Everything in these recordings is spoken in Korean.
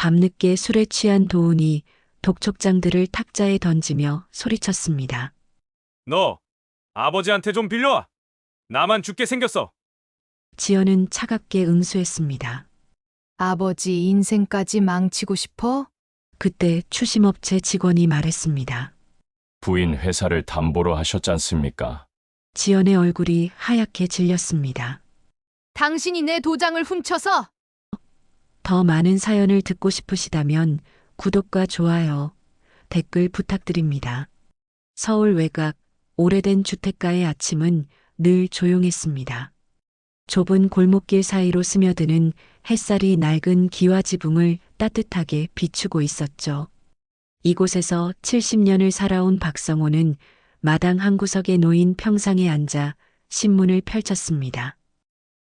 밤늦게 술에 취한 도훈이 독촉장들을 탁자에 던지며 소리쳤습니다. 너 아버지한테 좀 빌려와. 나만 죽게 생겼어. 지연은 차갑게 응수했습니다. 아버지 인생까지 망치고 싶어? 그때 추심업체 직원이 말했습니다. 부인 회사를 담보로 하셨잖습니까? 지연의 얼굴이 하얗게 질렸습니다. 당신이 내 도장을 훔쳐서 더 많은 사연을 듣고 싶으시다면 구독과 좋아요, 댓글 부탁드립니다. 서울 외곽 오래된 주택가의 아침은 늘 조용했습니다. 좁은 골목길 사이로 스며드는 햇살이 낡은 기와 지붕을 따뜻하게 비추고 있었죠. 이곳에서 70년을 살아온 박성호는 마당 한 구석에 놓인 평상에 앉아 신문을 펼쳤습니다.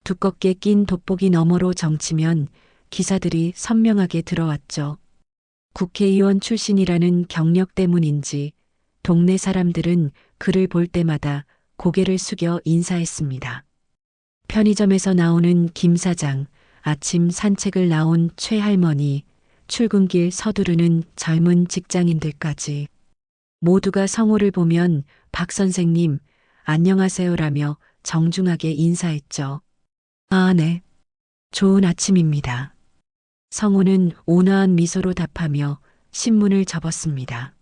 두껍게 낀 돋보기 너머로 정치면 기사들이 선명하게 들어왔죠. 국회의원 출신이라는 경력 때문인지 동네 사람들은 그를 볼 때마다 고개를 숙여 인사했습니다. 편의점에서 나오는 김 사장, 아침 산책을 나온 최 할머니, 출근길 서두르는 젊은 직장인들까지 모두가 성호를 보면 박 선생님, 안녕하세요라며 정중하게 인사했죠. 아, 네. 좋은 아침입니다. 성호는 온화한 미소로 답하며 신문을 접었습니다.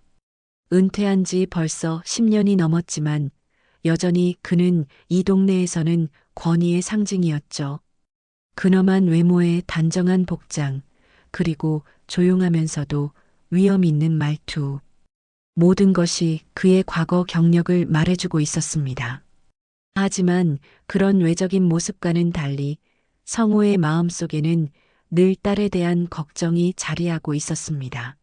은퇴한 지 벌써 10년이 넘었지만 여전히 그는 이 동네에서는 권위의 상징이었죠. 근엄한 외모에 단정한 복장, 그리고 조용하면서도 위험 있는 말투. 모든 것이 그의 과거 경력을 말해주고 있었습니다. 하지만 그런 외적인 모습과는 달리 성호의 마음속에는 늘 딸에 대한 걱정이 자리하고 있었습니다.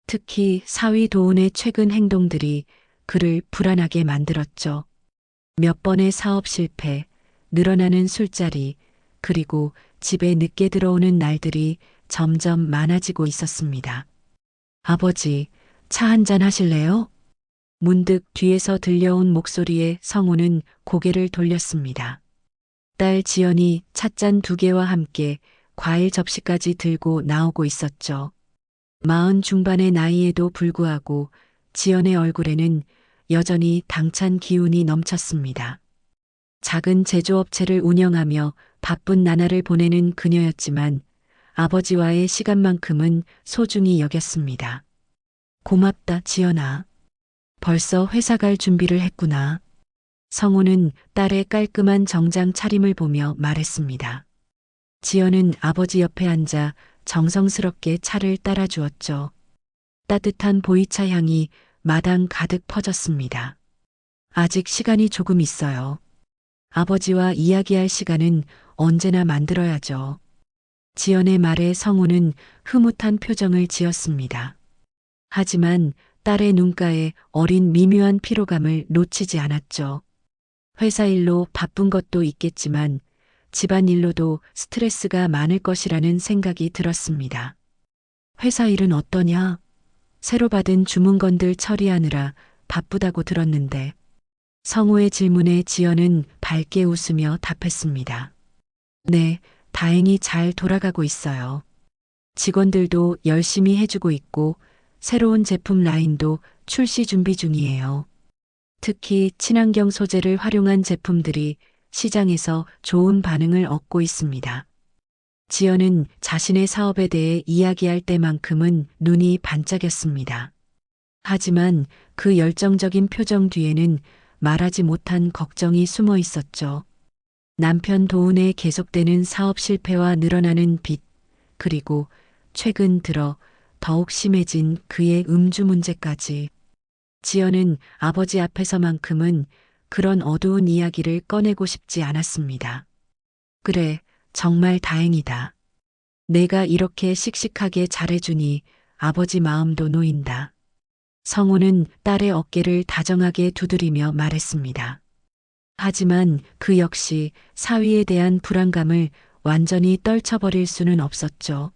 특히 사위 도훈의 최근 행동들이 그를 불안하게 만들었죠. 몇 번의 사업 실패, 늘어나는 술자리, 그리고 집에 늦게 들어오는 날들이 점점 많아지고 있었습니다. 아버지, 차 한잔 하실래요? 문득 뒤에서 들려온 목소리에 성호는 고개를 돌렸습니다. 딸 지연이 찻잔 2개와 함께 과일 접시까지 들고 나오고 있었죠. 40 중반의 나이에도 불구하고 지연의 얼굴에는 여전히 당찬 기운이 넘쳤습니다. 작은 제조업체를 운영하며 바쁜 나날을 보내는 그녀였지만 아버지와의 시간만큼은 소중히 여겼습니다. 고맙다, 지연아. 벌써 회사 갈 준비를 했구나. 성호는 딸의 깔끔한 정장 차림을 보며 말했습니다. 지연은 아버지 옆에 앉아 정성스럽게 차를 따라주었죠. 따뜻한 보이차 향이 마당 가득 퍼졌습니다. 아직 시간이 조금 있어요. 아버지와 이야기할 시간은 언제나 만들어야죠. 지연의 말에 성우는 흐뭇한 표정을 지었습니다. 하지만 딸의 눈가에 어린 미묘한 피로감을 놓치지 않았죠. 회사 일로 바쁜 것도 있겠지만 집안 일로도 스트레스가 많을 것이라는 생각이 들었습니다. 회사 일은 어떠냐? 새로 받은 주문건들 처리하느라 바쁘다고 들었는데 성우의 질문에 지연은 밝게 웃으며 답했습니다. 네, 다행히 잘 돌아가고 있어요. 직원들도 열심히 해주고 있고 새로운 제품 라인도 출시 준비 중이에요. 특히 친환경 소재를 활용한 제품들이 시장에서 좋은 반응을 얻고 있습니다. 지연은 자신의 사업에 대해 이야기할 때만큼은 눈이 반짝였습니다. 하지만 그 열정적인 표정 뒤에는 말하지 못한 걱정이 숨어 있었죠. 남편 도훈의 계속되는 사업 실패와 늘어나는 빚, 그리고 최근 들어 더욱 심해진 그의 음주 문제까지. 지연은 아버지 앞에서만큼은 그런 어두운 이야기를 꺼내고 싶지 않았습니다. 그래, 정말 다행이다. 내가 이렇게 씩씩하게 잘해주니 아버지 마음도 놓인다. 성호는 딸의 어깨를 다정하게 두드리며 말했습니다. 하지만 그 역시 사위에 대한 불안감을 완전히 떨쳐버릴 수는 없었죠.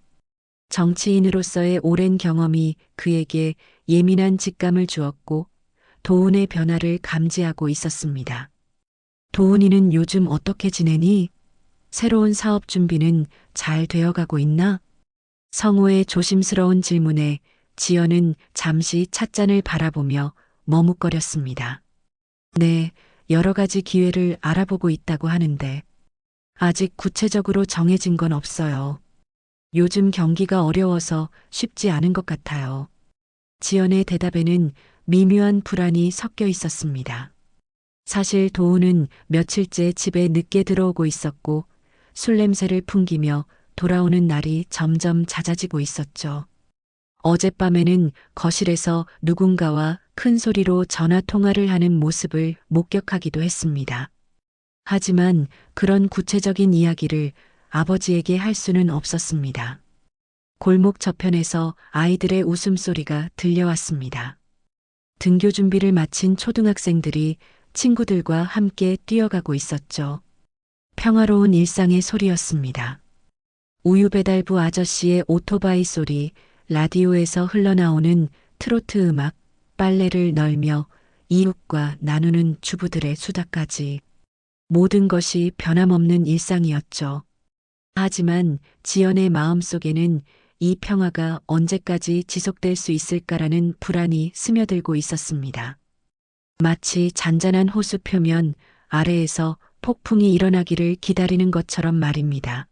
정치인으로서의 오랜 경험이 그에게 예민한 직감을 주었고 도훈의 변화를 감지하고 있었습니다. 도훈이는 요즘 어떻게 지내니? 새로운 사업 준비는 잘 되어가고 있나? 성호의 조심스러운 질문에 지연은 잠시 찻잔을 바라보며 머뭇거렸습니다. 네, 여러 가지 기회를 알아보고 있다고 하는데 아직 구체적으로 정해진 건 없어요. 요즘 경기가 어려워서 쉽지 않은 것 같아요. 지연의 대답에는 미묘한 불안이 섞여 있었습니다. 사실 도우는 며칠째 집에 늦게 들어오고 있었고 술 냄새를 풍기며 돌아오는 날이 점점 잦아지고 있었죠. 어젯밤에는 거실에서 누군가와 큰 소리로 전화 통화를 하는 모습을 목격하기도 했습니다. 하지만 그런 구체적인 이야기를 아버지에게 할 수는 없었습니다. 골목 저편에서 아이들의 웃음소리가 들려왔습니다. 등교 준비를 마친 초등학생들이 친구들과 함께 뛰어가고 있었죠. 평화로운 일상의 소리였습니다. 우유 배달부 아저씨의 오토바이 소리, 라디오에서 흘러나오는 트로트 음악, 빨래를 널며 이웃과 나누는 주부들의 수다까지 모든 것이 변함없는 일상이었죠. 하지만 지연의 마음속에는 이 평화가 언제까지 지속될 수 있을까라는 불안이 스며들고 있었습니다. 마치 잔잔한 호수 표면 아래에서 폭풍이 일어나기를 기다리는 것처럼 말입니다.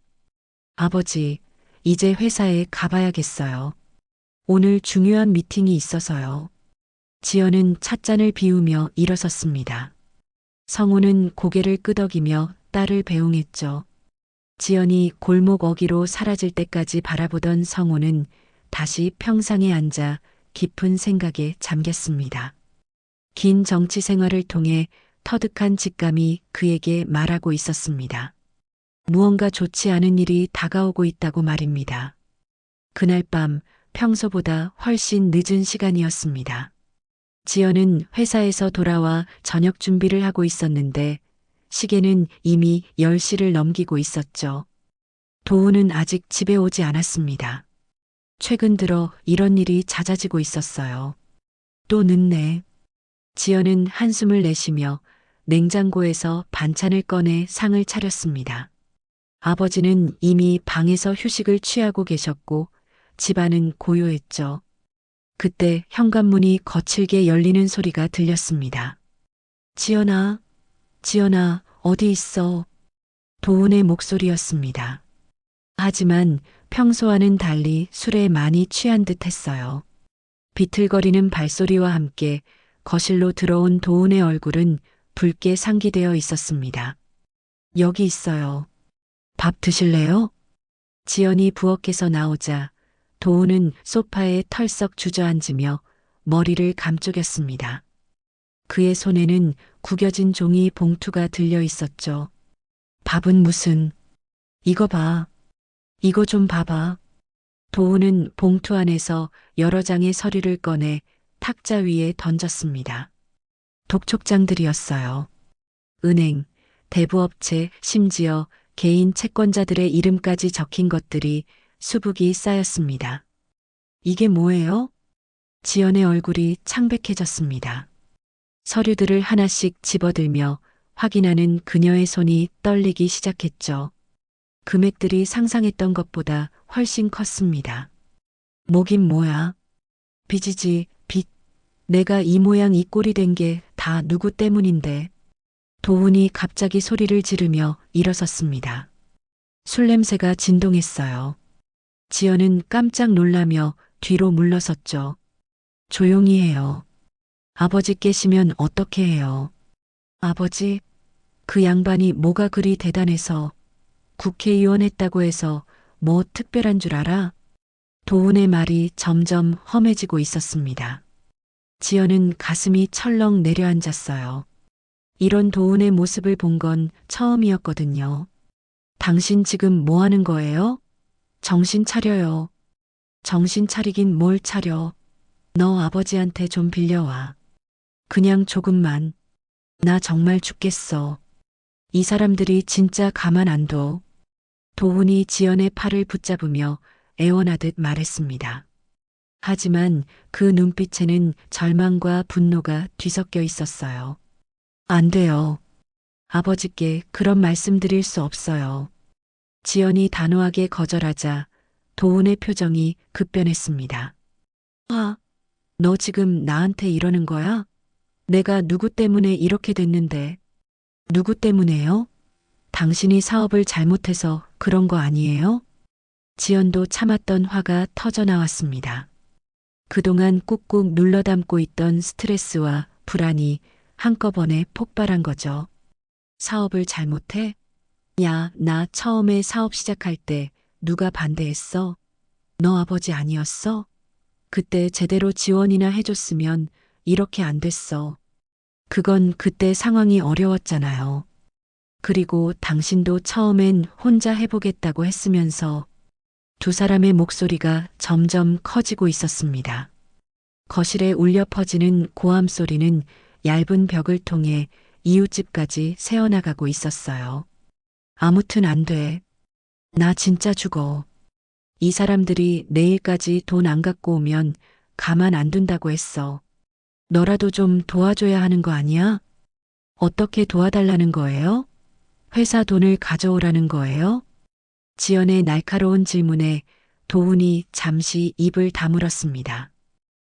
아버지, 이제 회사에 가봐야겠어요. 오늘 중요한 미팅이 있어서요. 지연은 찻잔을 비우며 일어섰습니다. 성우는 고개를 끄덕이며 딸을 배웅했죠. 지연이 골목 어귀로 사라질 때까지 바라보던 성우는 다시 평상에 앉아 깊은 생각에 잠겼습니다. 긴 정치 생활을 통해 터득한 직감이 그에게 말하고 있었습니다. 무언가 좋지 않은 일이 다가오고 있다고 말입니다. 그날 밤 평소보다 훨씬 늦은 시간이었습니다. 지연은 회사에서 돌아와 저녁 준비를 하고 있었는데 시계는 이미 10시를 넘기고 있었죠. 도우는 아직 집에 오지 않았습니다. 최근 들어 이런 일이 잦아지고 있었어요. 또 늦네. 지연은 한숨을 내쉬며 냉장고에서 반찬을 꺼내 상을 차렸습니다. 아버지는 이미 방에서 휴식을 취하고 계셨고 집안은 고요했죠. 그때 현관문이 거칠게 열리는 소리가 들렸습니다. 지연아, 지연아, 어디 있어? 도훈의 목소리였습니다. 하지만 평소와는 달리 술에 많이 취한 듯 했어요. 비틀거리는 발소리와 함께 거실로 들어온 도훈의 얼굴은 붉게 상기되어 있었습니다. 여기 있어요. 밥 드실래요? 지연이 부엌에서 나오자 도훈은 소파에 털썩 주저앉으며 머리를 감쪽였습니다. 그의 손에는 구겨진 종이 봉투가 들려 있었죠. 밥은 무슨? 이거 봐. 이거 좀 봐봐. 도훈은 봉투 안에서 여러 장의 서류를 꺼내 탁자 위에 던졌습니다. 독촉장들이었어요. 은행, 대부업체, 심지어 개인 채권자들의 이름까지 적힌 것들이 수북이 쌓였습니다. 이게 뭐예요? 지연의 얼굴이 창백해졌습니다. 서류들을 하나씩 집어들며 확인하는 그녀의 손이 떨리기 시작했죠. 금액들이 상상했던 것보다 훨씬 컸습니다. 뭐긴 뭐야. 빚이지, 빚. 내가 이 모양 이 꼴이 된 게 다 누구 때문인데. 도훈이 갑자기 소리를 지르며 일어섰습니다. 술 냄새가 진동했어요. 지연은 깜짝 놀라며 뒤로 물러섰죠. 조용히 해요. 아버지 깨시면 어떻게 해요? 아버지, 그 양반이 뭐가 그리 대단해서 국회의원 했다고 해서 뭐 특별한 줄 알아? 도훈의 말이 점점 험해지고 있었습니다. 지연은 가슴이 철렁 내려앉았어요. 이런 도훈의 모습을 본 건 처음이었거든요. 당신 지금 뭐 하는 거예요? 정신 차려요. 정신 차리긴 뭘 차려. 너 아버지한테 좀 빌려와. 그냥 조금만. 나 정말 죽겠어. 이 사람들이 진짜 가만 안 둬. 도훈이 지연의 팔을 붙잡으며 애원하듯 말했습니다. 하지만 그 눈빛에는 절망과 분노가 뒤섞여 있었어요. 안 돼요. 아버지께 그런 말씀 드릴 수 없어요. 지연이 단호하게 거절하자 도훈의 표정이 급변했습니다. 아, 너 지금 나한테 이러는 거야? 내가 누구 때문에 이렇게 됐는데. 누구 때문에요? 당신이 사업을 잘못해서 그런 거 아니에요? 지연도 참았던 화가 터져 나왔습니다. 그동안 꾹꾹 눌러 담고 있던 스트레스와 불안이 한꺼번에 폭발한 거죠. 사업을 잘못해? 야, 나 처음에 사업 시작할 때 누가 반대했어? 너 아버지 아니었어? 그때 제대로 지원이나 해줬으면 이렇게 안 됐어. 그건 그때 상황이 어려웠잖아요. 그리고 당신도 처음엔 혼자 해보겠다고 했으면서 두 사람의 목소리가 점점 커지고 있었습니다. 거실에 울려 퍼지는 고함 소리는 얇은 벽을 통해 이웃집까지 새어나가고 있었어요. 아무튼 안 돼. 나 진짜 죽어. 이 사람들이 내일까지 돈 안 갖고 오면 가만 안 둔다고 했어. 너라도 좀 도와줘야 하는 거 아니야? 어떻게 도와달라는 거예요? 회사 돈을 가져오라는 거예요? 지연의 날카로운 질문에 도훈이 잠시 입을 다물었습니다.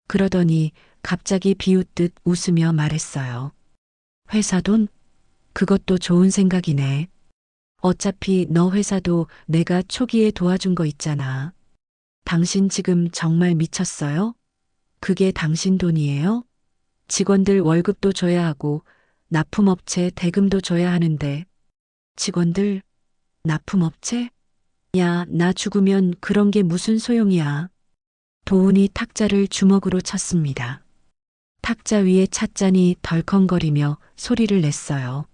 그러더니 갑자기 비웃듯 웃으며 말했어요. 회사 돈? 그것도 좋은 생각이네. 어차피 너 회사도 내가 초기에 도와준 거 있잖아. 당신 지금 정말 미쳤어요? 그게 당신 돈이에요? 직원들 월급도 줘야 하고 납품업체 대금도 줘야 하는데. 직원들? 납품업체? 야, 나 죽으면 그런 게 무슨 소용이야. 도훈이 탁자를 주먹으로 쳤습니다. 탁자 위에 찻잔이 덜컹거리며 소리를 냈어요.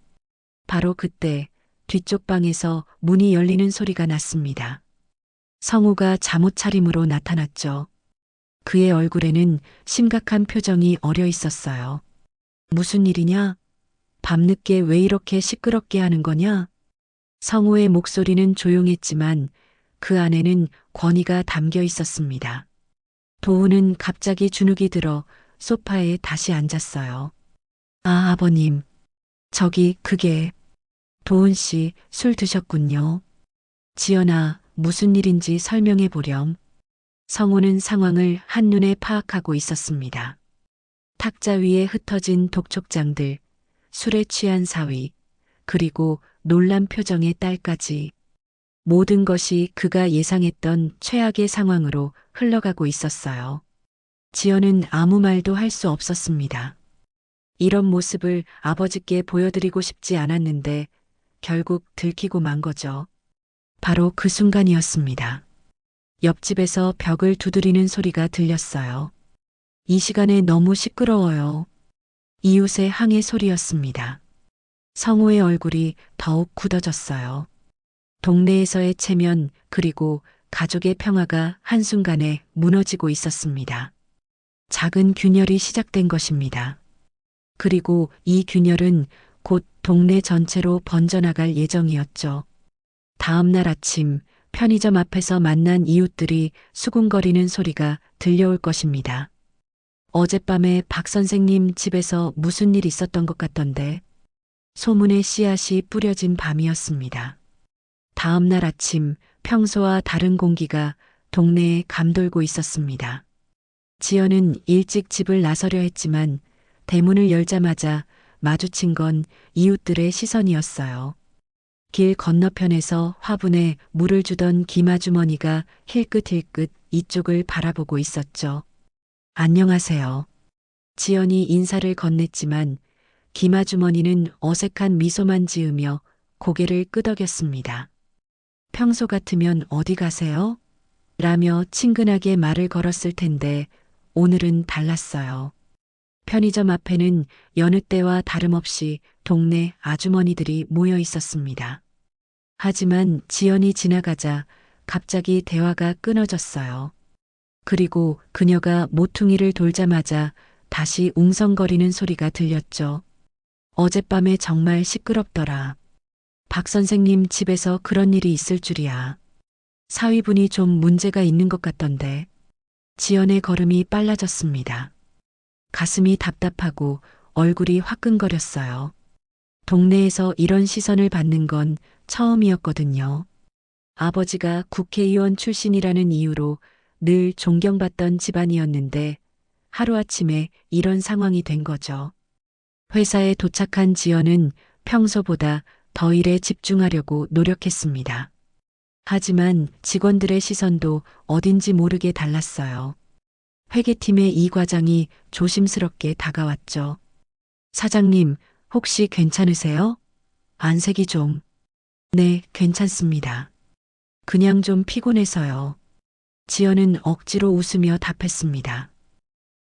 바로 그때 뒤쪽 방에서 문이 열리는 소리가 났습니다. 성우가 잠옷 차림으로 나타났죠. 그의 얼굴에는 심각한 표정이 어려 있었어요. 무슨 일이냐? 밤늦게 왜 이렇게 시끄럽게 하는 거냐? 성우의 목소리는 조용했지만 그 안에는 권위가 담겨 있었습니다. 도훈은 갑자기 주눅이 들어 소파에 다시 앉았어요. 아, 아버님. 저기 그게. 도훈 씨 술 드셨군요. 지연아, 무슨 일인지 설명해 보렴. 성우는 상황을 한눈에 파악하고 있었습니다. 탁자 위에 흩어진 독촉장들, 술에 취한 사위, 그리고 놀란 표정의 딸까지. 모든 것이 그가 예상했던 최악의 상황으로 흘러가고 있었어요. 지연은 아무 말도 할 수 없었습니다. 이런 모습을 아버지께 보여드리고 싶지 않았는데 결국 들키고 만 거죠. 바로 그 순간이었습니다. 옆집에서 벽을 두드리는 소리가 들렸어요. 이 시간에 너무 시끄러워요. 이웃의 항해 소리였습니다. 성우의 얼굴이 더욱 굳어졌어요. 동네에서의 체면 그리고 가족의 평화가 한순간에 무너지고 있었습니다. 작은 균열이 시작된 것입니다. 그리고 이 균열은 곧 동네 전체로 번져나갈 예정이었죠. 다음 날 아침 편의점 앞에서 만난 이웃들이 수군거리는 소리가 들려올 것입니다. 어젯밤에 박 선생님 집에서 무슨 일 있었던 것 같던데. 소문의 씨앗이 뿌려진 밤이었습니다. 다음 날 아침 평소와 다른 공기가 동네에 감돌고 있었습니다. 지연은 일찍 집을 나서려 했지만 대문을 열자마자 마주친 건 이웃들의 시선이었어요. 길 건너편에서 화분에 물을 주던 김아주머니가 힐끗힐끗 이쪽을 바라보고 있었죠. 안녕하세요. 지연이 인사를 건넸지만 김아주머니는 어색한 미소만 지으며 고개를 끄덕였습니다. 평소 같으면 어디 가세요? 라며 친근하게 말을 걸었을 텐데 오늘은 달랐어요. 편의점 앞에는 여느 때와 다름없이 동네 아주머니들이 모여 있었습니다. 하지만 지연이 지나가자 갑자기 대화가 끊어졌어요. 그리고 그녀가 모퉁이를 돌자마자 다시 웅성거리는 소리가 들렸죠. 어젯밤에 정말 시끄럽더라. 박 선생님 집에서 그런 일이 있을 줄이야. 사위분이 좀 문제가 있는 것 같던데. 지연의 걸음이 빨라졌습니다. 가슴이 답답하고 얼굴이 화끈거렸어요. 동네에서 이런 시선을 받는 건 처음이었거든요. 아버지가 국회의원 출신이라는 이유로 늘 존경받던 집안이었는데 하루아침에 이런 상황이 된 거죠. 회사에 도착한 지연은 평소보다 더 일에 집중하려고 노력했습니다. 하지만 직원들의 시선도 어딘지 모르게 달랐어요. 회계팀의 이 과장이 조심스럽게 다가왔죠. 사장님, 혹시 괜찮으세요? 안색이 좀. 네, 괜찮습니다. 그냥 좀 피곤해서요. 지연은 억지로 웃으며 답했습니다.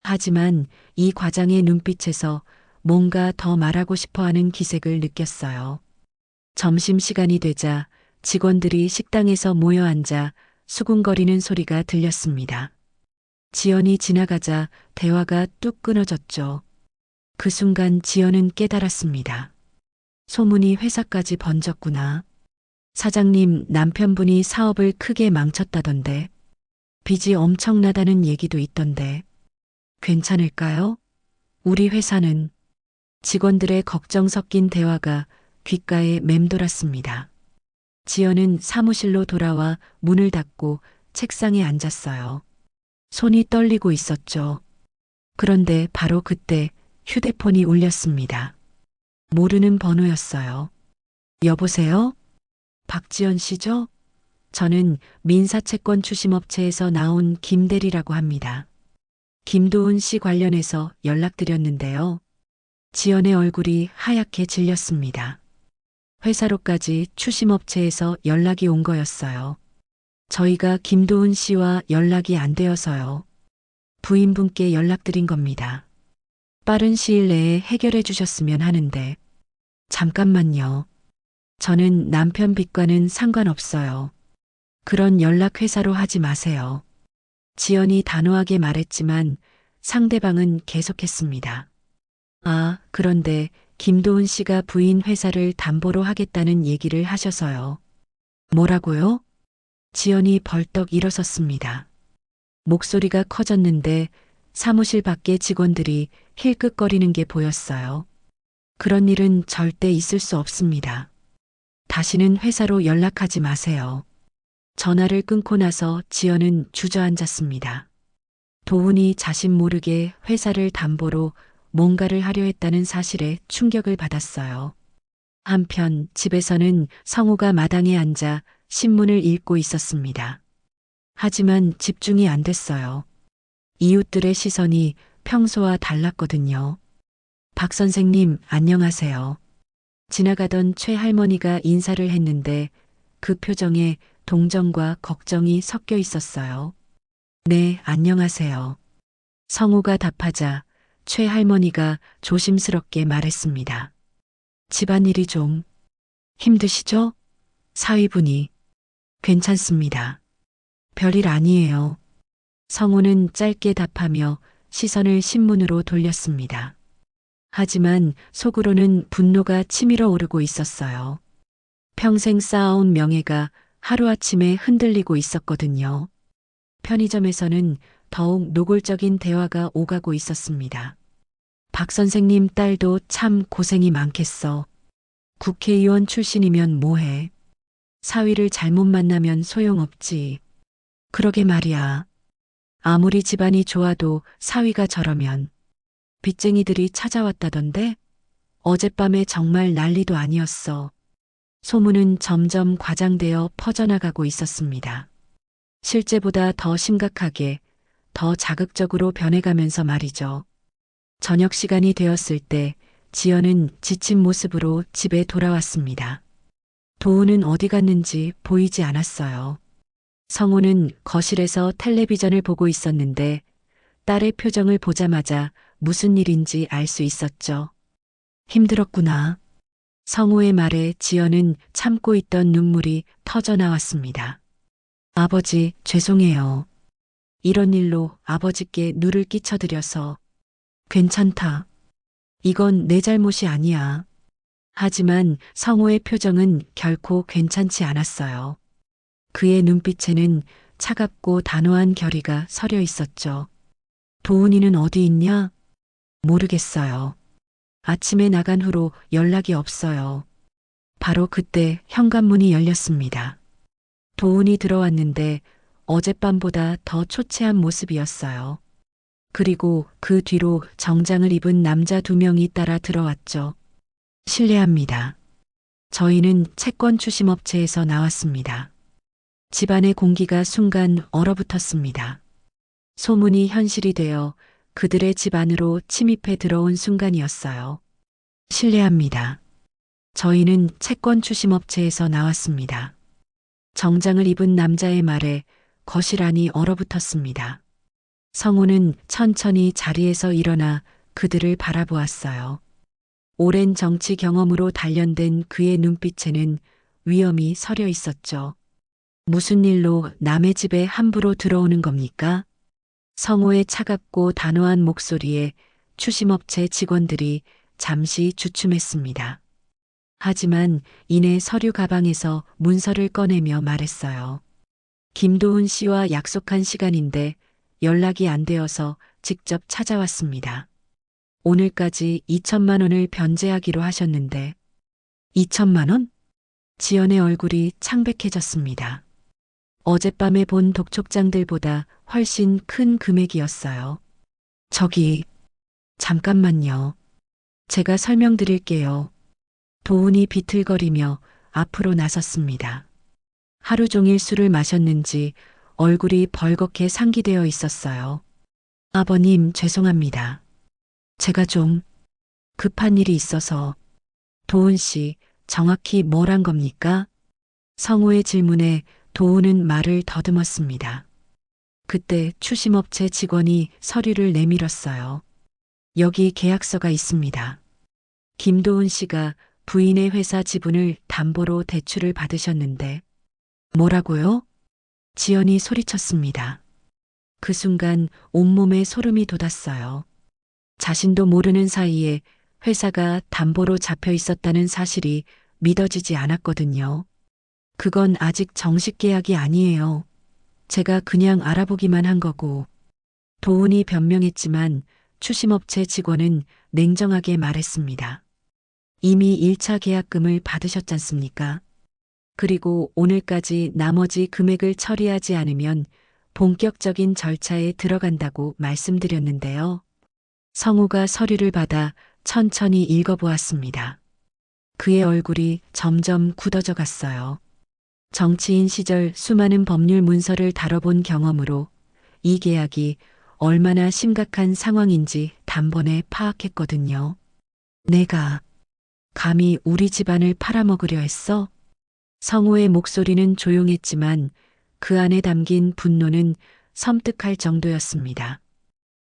하지만 이 과장의 눈빛에서 뭔가 더 말하고 싶어 하는 기색을 느꼈어요. 점심시간이 되자 직원들이 식당에서 모여 앉아 수군거리는 소리가 들렸습니다. 지연이 지나가자 대화가 뚝 끊어졌죠. 그 순간 지연은 깨달았습니다. 소문이 회사까지 번졌구나. 사장님 남편분이 사업을 크게 망쳤다던데. 빚이 엄청나다는 얘기도 있던데. 괜찮을까요? 우리 회사는. 직원들의 걱정 섞인 대화가 귓가에 맴돌았습니다. 지연은 사무실로 돌아와 문을 닫고 책상에 앉았어요. 손이 떨리고 있었죠. 그런데 바로 그때 휴대폰이 울렸습니다. 모르는 번호였어요. 여보세요? 박지연 씨죠? 저는 민사채권 추심업체에서 나온 김대리라고 합니다. 김도훈 씨 관련해서 연락드렸는데요. 지연의 얼굴이 하얗게 질렸습니다. 회사로까지 추심업체에서 연락이 온 거였어요. 저희가 김도훈 씨와 연락이 안 되어서요. 부인분께 연락드린 겁니다. 빠른 시일 내에 해결해 주셨으면 하는데. 잠깐만요. 저는 남편 빚과는 상관없어요. 그런 연락 회사로 하지 마세요. 지연이 단호하게 말했지만 상대방은 계속했습니다. 아, 그런데 김도훈 씨가 부인 회사를 담보로 하겠다는 얘기를 하셔서요. 뭐라고요? 지연이 벌떡 일어섰습니다. 목소리가 커졌는데 사무실 밖에 직원들이 힐끗거리는 게 보였어요. 그런 일은 절대 있을 수 없습니다. 다시는 회사로 연락하지 마세요. 전화를 끊고 나서 지연은 주저앉았습니다. 도훈이 자신 모르게 회사를 담보로 뭔가를 하려 했다는 사실에 충격을 받았어요. 한편 집에서는 성우가 마당에 앉아 신문을 읽고 있었습니다. 하지만 집중이 안 됐어요. 이웃들의 시선이 평소와 달랐거든요. 박 선생님, 안녕하세요. 지나가던 최 할머니가 인사를 했는데 그 표정에 동정과 걱정이 섞여 있었어요. 네, 안녕하세요. 성우가 답하자 최 할머니가 조심스럽게 말했습니다. 집안일이 좀 힘드시죠? 사위분이. 괜찮습니다. 별일 아니에요. 성우는 짧게 답하며 시선을 신문으로 돌렸습니다. 하지만 속으로는 분노가 치밀어 오르고 있었어요. 평생 쌓아온 명예가 하루아침에 흔들리고 있었거든요. 편의점에서는 더욱 노골적인 대화가 오가고 있었습니다. 박 선생님 딸도 참 고생이 많겠어. 국회의원 출신이면 뭐해? 사위를 잘못 만나면 소용없지. 그러게 말이야. 아무리 집안이 좋아도 사위가 저러면. 빚쟁이들이 찾아왔다던데? 어젯밤에 정말 난리도 아니었어. 소문은 점점 과장되어 퍼져나가고 있었습니다. 실제보다 더 심각하게, 더 자극적으로 변해가면서 말이죠. 저녁 시간이 되었을 때 지연은 지친 모습으로 집에 돌아왔습니다. 도훈은 어디 갔는지 보이지 않았어요. 성우는 거실에서 텔레비전을 보고 있었는데 딸의 표정을 보자마자 무슨 일인지 알 수 있었죠. 힘들었구나. 성우의 말에 지연은 참고 있던 눈물이 터져 나왔습니다. 아버지, 죄송해요. 이런 일로 아버지께 누를 끼쳐드려서. 괜찮다. 이건 내 잘못이 아니야. 하지만 성우의 표정은 결코 괜찮지 않았어요. 그의 눈빛에는 차갑고 단호한 결의가 서려 있었죠. 도훈이는 어디 있냐? 모르겠어요. 아침에 나간 후로 연락이 없어요. 바로 그때 현관문이 열렸습니다. 도훈이 들어왔는데 어젯밤보다 더 초췌한 모습이었어요. 그리고 그 뒤로 정장을 입은 남자 2명이 따라 들어왔죠. 실례합니다. 저희는 채권 추심업체에서 나왔습니다. 집안의 공기가 순간 얼어붙었습니다. 소문이 현실이 되어 그들의 집 안으로 침입해 들어온 순간이었어요. 실례합니다. 저희는 채권 추심업체에서 나왔습니다. 정장을 입은 남자의 말에 거실 안이 얼어붙었습니다. 성우는 천천히 자리에서 일어나 그들을 바라보았어요. 오랜 정치 경험으로 단련된 그의 눈빛에는 위험이 서려 있었죠. 무슨 일로 남의 집에 함부로 들어오는 겁니까? 성우의 차갑고 단호한 목소리에 추심업체 직원들이 잠시 주춤했습니다. 하지만 이내 서류 가방에서 문서를 꺼내며 말했어요. 김도훈 씨와 약속한 시간인데 연락이 안 되어서 직접 찾아왔습니다. 오늘까지 2천만 원을 변제하기로 하셨는데 2천만 원? 지연의 얼굴이 창백해졌습니다. 어젯밤에 본 독촉장들보다 훨씬 큰 금액이었어요. 저기, 잠깐만요. 제가 설명드릴게요. 도훈이 비틀거리며 앞으로 나섰습니다. 하루 종일 술을 마셨는지 얼굴이 벌겋게 상기되어 있었어요. 아버님, 죄송합니다. 제가 좀 급한 일이 있어서. 도훈 씨, 정확히 뭘 한 겁니까? 성우의 질문에 도훈은 말을 더듬었습니다. 그때 추심업체 직원이 서류를 내밀었어요. 여기 계약서가 있습니다. 김도훈 씨가 부인의 회사 지분을 담보로 대출을 받으셨는데. 뭐라고요? 지연이 소리쳤습니다. 그 순간 온몸에 소름이 돋았어요. 자신도 모르는 사이에 회사가 담보로 잡혀 있었다는 사실이 믿어지지 않았거든요. 그건 아직 정식 계약이 아니에요. 제가 그냥 알아보기만 한 거고. 도훈이 변명했지만 추심업체 직원은 냉정하게 말했습니다. 이미 1차 계약금을 받으셨잖습니까? 그리고 오늘까지 나머지 금액을 처리하지 않으면 본격적인 절차에 들어간다고 말씀드렸는데요. 성우가 서류를 받아 천천히 읽어보았습니다. 그의 얼굴이 점점 굳어져 갔어요. 정치인 시절 수많은 법률 문서를 다뤄본 경험으로 이 계약이 얼마나 심각한 상황인지 단번에 파악했거든요. 내가 감히 우리 집안을 팔아먹으려 했어? 성우의 목소리는 조용했지만 그 안에 담긴 분노는 섬뜩할 정도였습니다.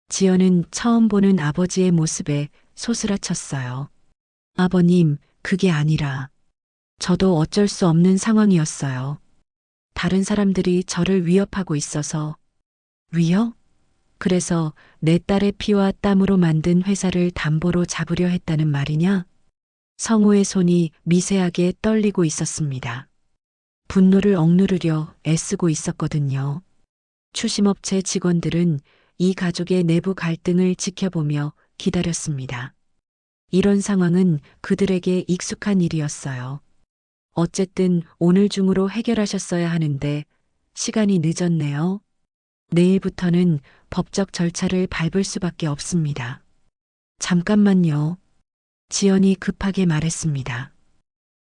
지연은 처음 보는 아버지의 모습에 소스라쳤어요. 아버님, 그게 아니라 저도 어쩔 수 없는 상황이었어요. 다른 사람들이 저를 위협하고 있어서. 위협? 그래서 내 딸의 피와 땀으로 만든 회사를 담보로 잡으려 했다는 말이냐? 성우의 손이 미세하게 떨리고 있었습니다. 분노를 억누르려 애쓰고 있었거든요. 추심업체 직원들은 이 가족의 내부 갈등을 지켜보며 기다렸습니다. 이런 상황은 그들에게 익숙한 일이었어요. 어쨌든 오늘 중으로 해결하셨어야 하는데 시간이 늦었네요. 내일부터는 법적 절차를 밟을 수밖에 없습니다. 잠깐만요. 지연이 급하게 말했습니다.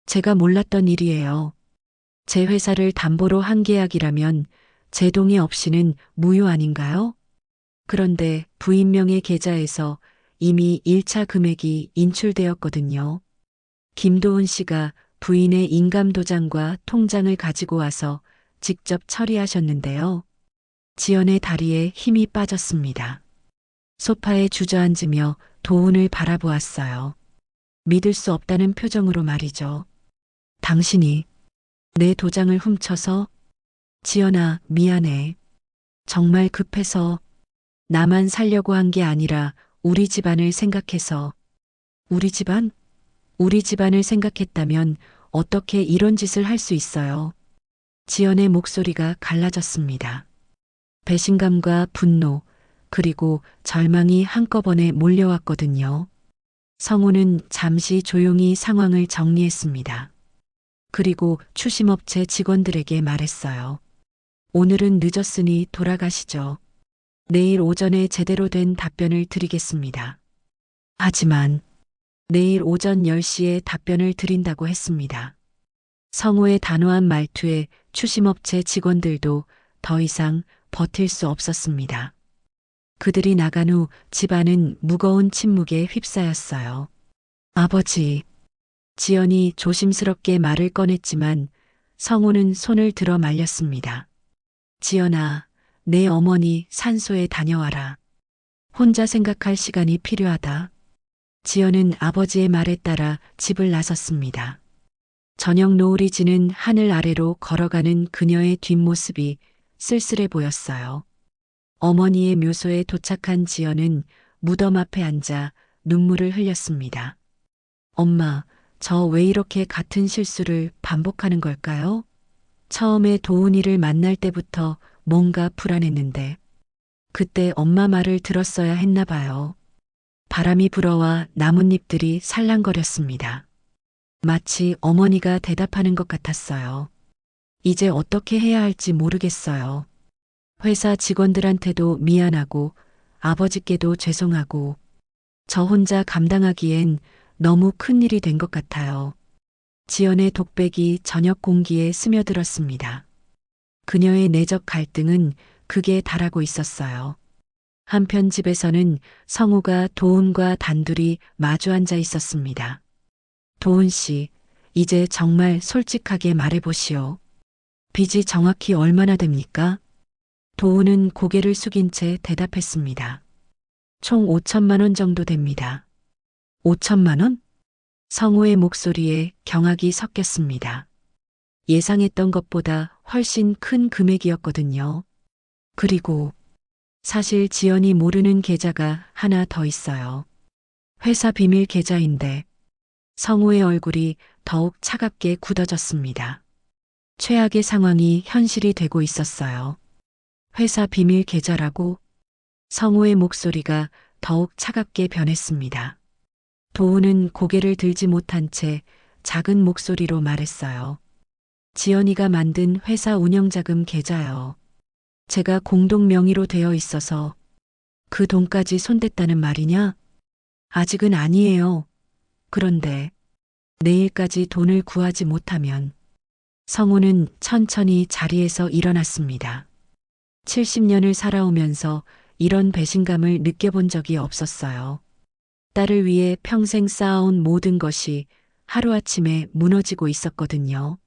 제가 몰랐던 일이에요. 제 회사를 담보로 한 계약이라면 제 동의 없이는 무효 아닌가요? 그런데 부인명의 계좌에서 이미 1차 금액이 인출되었거든요. 김도훈 씨가 부인의 인감도장과 통장을 가지고 와서 직접 처리하셨는데요. 지연의 다리에 힘이 빠졌습니다. 소파에 주저앉으며 도훈을 바라보았어요. 믿을 수 없다는 표정으로 말이죠. 당신이 내 도장을 훔쳐서? 지연아, 미안해. 정말 급해서. 나만 살려고 한 게 아니라 우리 집안을 생각해서. 우리 집안? 우리 집안을 생각했다면 어떻게 이런 짓을 할 수 있어요? 지연의 목소리가 갈라졌습니다. 배신감과 분노, 그리고 절망이 한꺼번에 몰려왔거든요. 성우는 잠시 조용히 상황을 정리했습니다. 그리고 추심업체 직원들에게 말했어요. 오늘은 늦었으니 돌아가시죠. 내일 오전에 제대로 된 답변을 드리겠습니다. 하지만 내일 오전 10시에 답변을 드린다고 했습니다. 성우의 단호한 말투에 추심업체 직원들도 더 이상 버틸 수 없었습니다. 그들이 나간 후 집안은 무거운 침묵에 휩싸였어요. 아버지, 지연이 조심스럽게 말을 꺼냈지만 성우는 손을 들어 말렸습니다. 지연아, 내 어머니 산소에 다녀와라. 혼자 생각할 시간이 필요하다. 지연은 아버지의 말에 따라 집을 나섰습니다. 저녁 노을이 지는 하늘 아래로 걸어가는 그녀의 뒷모습이 쓸쓸해 보였어요. 어머니의 묘소에 도착한 지연은 무덤 앞에 앉아 눈물을 흘렸습니다. 엄마, 저 왜 이렇게 같은 실수를 반복하는 걸까요? 처음에 도훈이를 만날 때부터 뭔가 불안했는데 그때 엄마 말을 들었어야 했나 봐요. 바람이 불어와 나뭇잎들이 살랑거렸습니다. 마치 어머니가 대답하는 것 같았어요. 이제 어떻게 해야 할지 모르겠어요. 회사 직원들한테도 미안하고 아버지께도 죄송하고 저 혼자 감당하기엔 너무 큰 일이 된 것 같아요. 지연의 독백이 저녁 공기에 스며들었습니다. 그녀의 내적 갈등은 극에 달하고 있었어요. 한편 집에서는 성우가 도훈과 단둘이 마주 앉아 있었습니다. 도훈 씨, 이제 정말 솔직하게 말해보시오. 빚이 정확히 얼마나 됩니까? 도훈은 고개를 숙인 채 대답했습니다. 총 5천만 원 정도 됩니다. 5천만 원? 성우의 목소리에 경악이 섞였습니다. 예상했던 것보다 훨씬 큰 금액이었거든요. 그리고 사실 지연이 모르는 계좌가 하나 더 있어요. 회사 비밀 계좌인데 성우의 얼굴이 더욱 차갑게 굳어졌습니다. 최악의 상황이 현실이 되고 있었어요. 회사 비밀 계좌라고? 성우의 목소리가 더욱 차갑게 변했습니다. 도훈은 고개를 들지 못한 채 작은 목소리로 말했어요. 지연이가 만든 회사 운영자금 계좌요. 제가 공동 명의로 되어 있어서 그 돈까지 손댔다는 말이냐? 아직은 아니에요. 그런데 내일까지 돈을 구하지 못하면 성우는 천천히 자리에서 일어났습니다. 70년을 살아오면서 이런 배신감을 느껴본 적이 없었어요. 딸을 위해 평생 쌓아온 모든 것이 하루아침에 무너지고 있었거든요.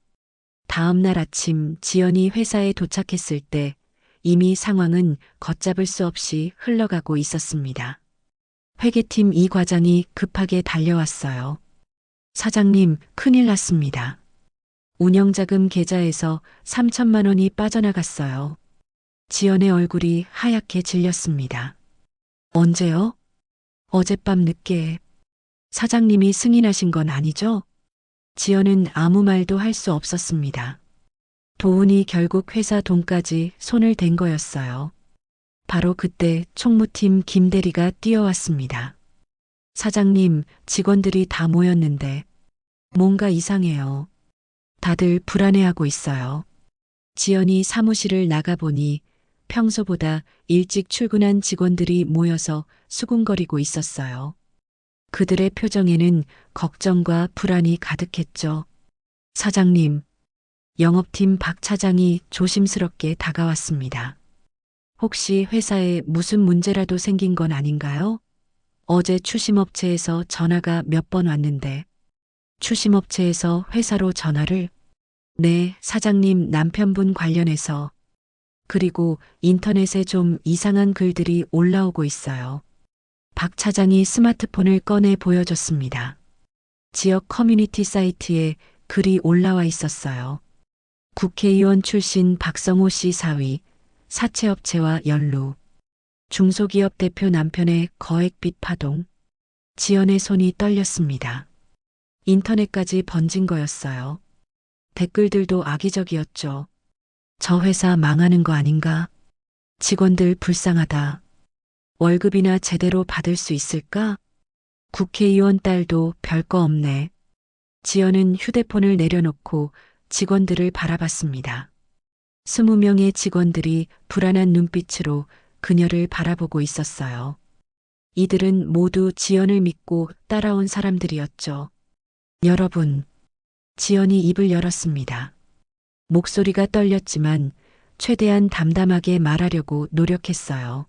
다음 날 아침 지연이 회사에 도착했을 때 이미 상황은 걷잡을 수 없이 흘러가고 있었습니다. 회계팀 이 과장이 급하게 달려왔어요. 사장님, 큰일 났습니다. 운영자금 계좌에서 3천만 원이 빠져나갔어요. 지연의 얼굴이 하얗게 질렸습니다. 언제요? 어젯밤 늦게. 사장님이 승인하신 건 아니죠? 지연은 아무 말도 할 수 없었습니다. 도훈이 결국 회사 돈까지 손을 댄 거였어요. 바로 그때 총무팀 김대리가 뛰어왔습니다. 사장님, 직원들이 다 모였는데 뭔가 이상해요. 다들 불안해하고 있어요. 지연이 사무실을 나가보니 평소보다 일찍 출근한 직원들이 모여서 수군거리고 있었어요. 그들의 표정에는 걱정과 불안이 가득했죠. 사장님, 영업팀 박 차장이 조심스럽게 다가왔습니다. 혹시 회사에 무슨 문제라도 생긴 건 아닌가요? 어제 추심업체에서 전화가 몇 번 왔는데 추심업체에서 회사로 전화를? 네, 사장님 남편분 관련해서. 그리고 인터넷에 좀 이상한 글들이 올라오고 있어요. 박 차장이 스마트폰을 꺼내 보여줬습니다. 지역 커뮤니티 사이트에 글이 올라와 있었어요. 국회의원 출신 박성호 씨 사위, 사채업체와 연루. 중소기업 대표 남편의 거액빚 파동. 지연의 손이 떨렸습니다. 인터넷까지 번진 거였어요. 댓글들도 악의적이었죠. 저 회사 망하는 거 아닌가? 직원들 불쌍하다. 월급이나 제대로 받을 수 있을까? 국회의원 딸도 별거 없네. 지연은 휴대폰을 내려놓고 직원들을 바라봤습니다. 20명의 직원들이 불안한 눈빛으로 그녀를 바라보고 있었어요. 이들은 모두 지연을 믿고 따라온 사람들이었죠. 여러분, 지연이 입을 열었습니다. 목소리가 떨렸지만 최대한 담담하게 말하려고 노력했어요.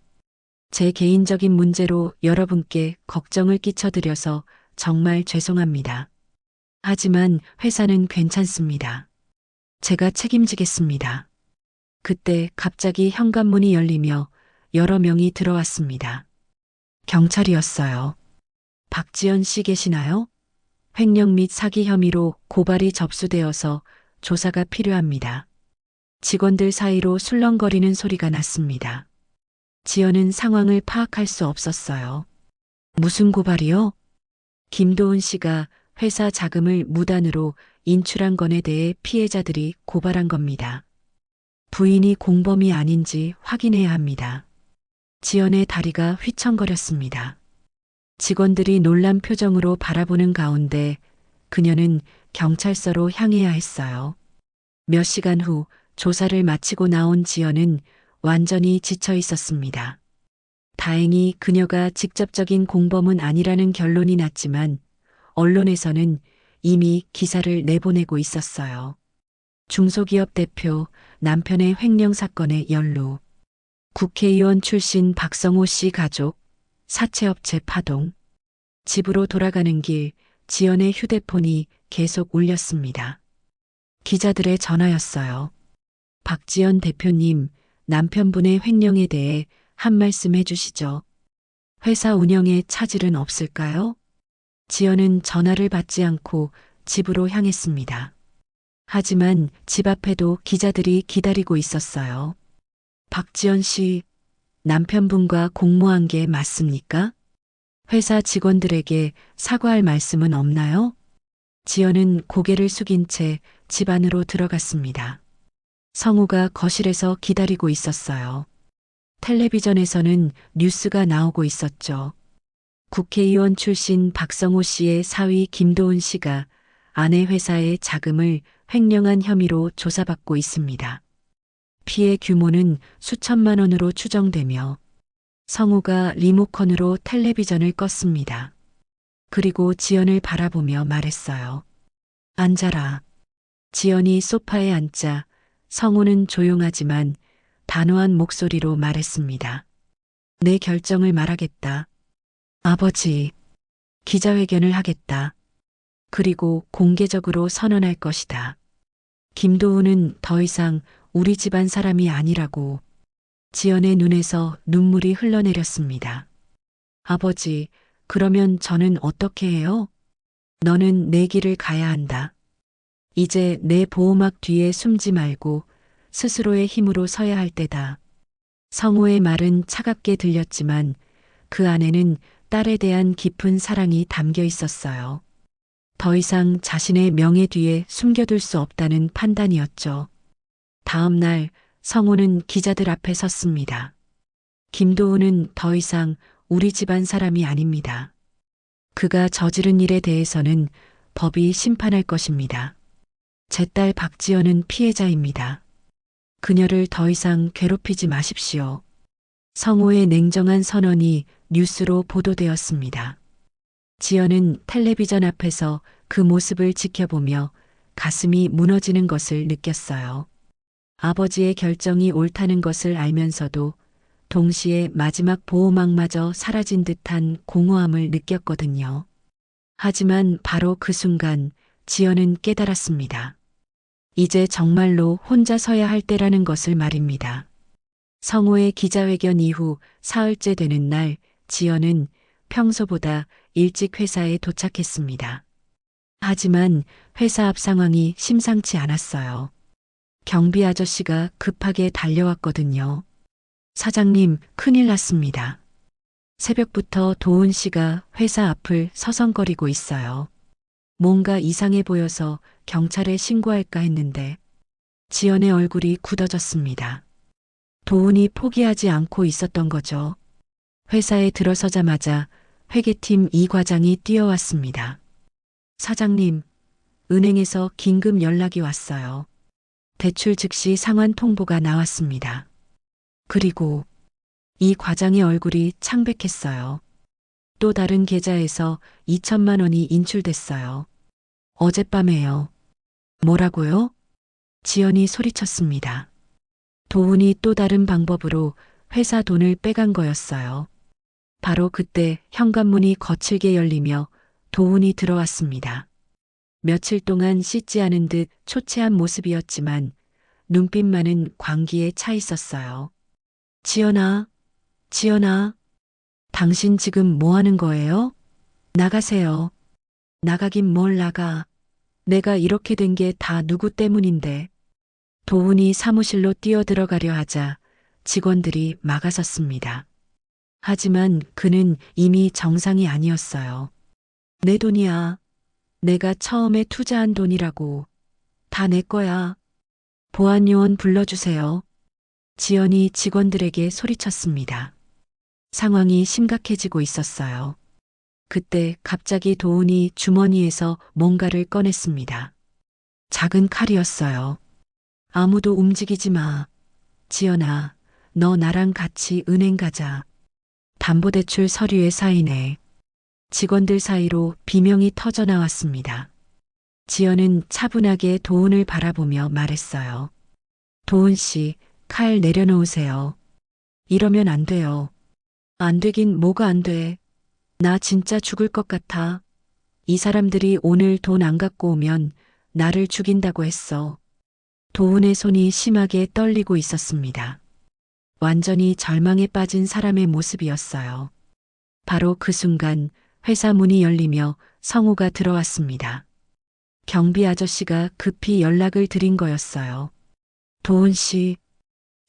제 개인적인 문제로 여러분께 걱정을 끼쳐드려서 정말 죄송합니다. 하지만 회사는 괜찮습니다. 제가 책임지겠습니다. 그때 갑자기 현관문이 열리며 여러 명이 들어왔습니다. 경찰이었어요. 박지연 씨 계시나요? 횡령 및 사기 혐의로 고발이 접수되어서 조사가 필요합니다. 직원들 사이로 술렁거리는 소리가 났습니다. 지연은 상황을 파악할 수 없었어요. 무슨 고발이요? 김도훈 씨가 회사 자금을 무단으로 인출한 건에 대해 피해자들이 고발한 겁니다. 부인이 공범이 아닌지 확인해야 합니다. 지연의 다리가 휘청거렸습니다. 직원들이 놀란 표정으로 바라보는 가운데 그녀는 경찰서로 향해야 했어요. 몇 시간 후 조사를 마치고 나온 지연은 완전히 지쳐 있었습니다. 다행히 그녀가 직접적인 공범은 아니라는 결론이 났지만 언론에서는 이미 기사를 내보내고 있었어요. 중소기업 대표 남편의 횡령 사건의 연루, 국회의원 출신 박성호 씨 가족, 사채업체 파동, 집으로 돌아가는 길 지연의 휴대폰이 계속 울렸습니다. 기자들의 전화였어요. 박지연 대표님, 남편분의 횡령에 대해 한 말씀 해주시죠. 회사 운영에 차질은 없을까요? 지연은 전화를 받지 않고 집으로 향했습니다. 하지만 집 앞에도 기자들이 기다리고 있었어요. 박지연 씨, 남편분과 공모한 게 맞습니까? 회사 직원들에게 사과할 말씀은 없나요? 지연은 고개를 숙인 채 집 안으로 들어갔습니다. 성우가 거실에서 기다리고 있었어요. 텔레비전에서는 뉴스가 나오고 있었죠. 국회의원 출신 박성호 씨의 사위 김도훈 씨가 아내 회사의 자금을 횡령한 혐의로 조사받고 있습니다. 피해 규모는 수천만 원으로 추정되며 성우가 리모컨으로 텔레비전을 껐습니다. 그리고 지연을 바라보며 말했어요. 앉아라. 지연이 소파에 앉자 성우는 조용하지만 단호한 목소리로 말했습니다. 내 결정을 말하겠다. 아버지, 기자회견을 하겠다. 그리고 공개적으로 선언할 것이다. 김도훈은 더 이상 우리 집안 사람이 아니라고. 지연의 눈에서 눈물이 흘러내렸습니다. 아버지, 그러면 저는 어떻게 해요? 너는 내 길을 가야 한다. 이제 내 보호막 뒤에 숨지 말고 스스로의 힘으로 서야 할 때다. 성우의 말은 차갑게 들렸지만 그 안에는 딸에 대한 깊은 사랑이 담겨 있었어요. 더 이상 자신의 명예 뒤에 숨겨둘 수 없다는 판단이었죠. 다음 날 성우는 기자들 앞에 섰습니다. 김도훈은 더 이상 우리 집안 사람이 아닙니다. 그가 저지른 일에 대해서는 법이 심판할 것입니다. 제 딸 박지연은 피해자입니다. 그녀를 더 이상 괴롭히지 마십시오. 성우의 냉정한 선언이 뉴스로 보도되었습니다. 지연은 텔레비전 앞에서 그 모습을 지켜보며 가슴이 무너지는 것을 느꼈어요. 아버지의 결정이 옳다는 것을 알면서도 동시에 마지막 보호막마저 사라진 듯한 공허함을 느꼈거든요. 하지만 바로 그 순간 지연은 깨달았습니다. 이제 정말로 혼자 서야 할 때라는 것을 말입니다. 성우의 기자회견 이후 사흘째 되는 날 지연은 평소보다 일찍 회사에 도착했습니다. 하지만 회사 앞 상황이 심상치 않았어요. 경비 아저씨가 급하게 달려왔거든요. 사장님, 큰일 났습니다. 새벽부터 도훈 씨가 회사 앞을 서성거리고 있어요. 뭔가 이상해 보여서 경찰에 신고할까 했는데 지연의 얼굴이 굳어졌습니다. 도훈이 포기하지 않고 있었던 거죠. 회사에 들어서자마자 회계팀 이 과장이 뛰어왔습니다. 사장님, 은행에서 긴급 연락이 왔어요. 대출 즉시 상환 통보가 나왔습니다. 그리고 이 과장의 얼굴이 창백했어요. 또 다른 계좌에서 2천만 원이 인출됐어요. 어젯밤에요. 뭐라고요? 지연이 소리쳤습니다. 도훈이 또 다른 방법으로 회사 돈을 빼간 거였어요. 바로 그때 현관문이 거칠게 열리며 도훈이 들어왔습니다. 며칠 동안 씻지 않은 듯 초췌한 모습이었지만 눈빛만은 광기에 차 있었어요. 지연아, 지연아, 당신 지금 뭐 하는 거예요? 나가세요. 나가긴 뭘 나가. 내가 이렇게 된 게 다 누구 때문인데. 도훈이 사무실로 뛰어들어가려 하자 직원들이 막아섰습니다. 하지만 그는 이미 정상이 아니었어요. 내 돈이야. 내가 처음에 투자한 돈이라고. 다 내 거야. 보안요원 불러주세요. 지연이 직원들에게 소리쳤습니다. 상황이 심각해지고 있었어요. 그때 갑자기 도훈이 주머니에서 뭔가를 꺼냈습니다. 작은 칼이었어요. 아무도 움직이지 마. 지연아, 너 나랑 같이 은행 가자. 담보대출 서류에 사인해. 직원들 사이로 비명이 터져 나왔습니다. 지연은 차분하게 도훈을 바라보며 말했어요. 도훈 씨, 칼 내려놓으세요. 이러면 안 돼요. 안 되긴 뭐가 안 돼. 나 진짜 죽을 것 같아. 이 사람들이 오늘 돈 안 갖고 오면 나를 죽인다고 했어. 도훈의 손이 심하게 떨리고 있었습니다. 완전히 절망에 빠진 사람의 모습이었어요. 바로 그 순간 회사 문이 열리며 성우가 들어왔습니다. 경비 아저씨가 급히 연락을 드린 거였어요. 도훈 씨.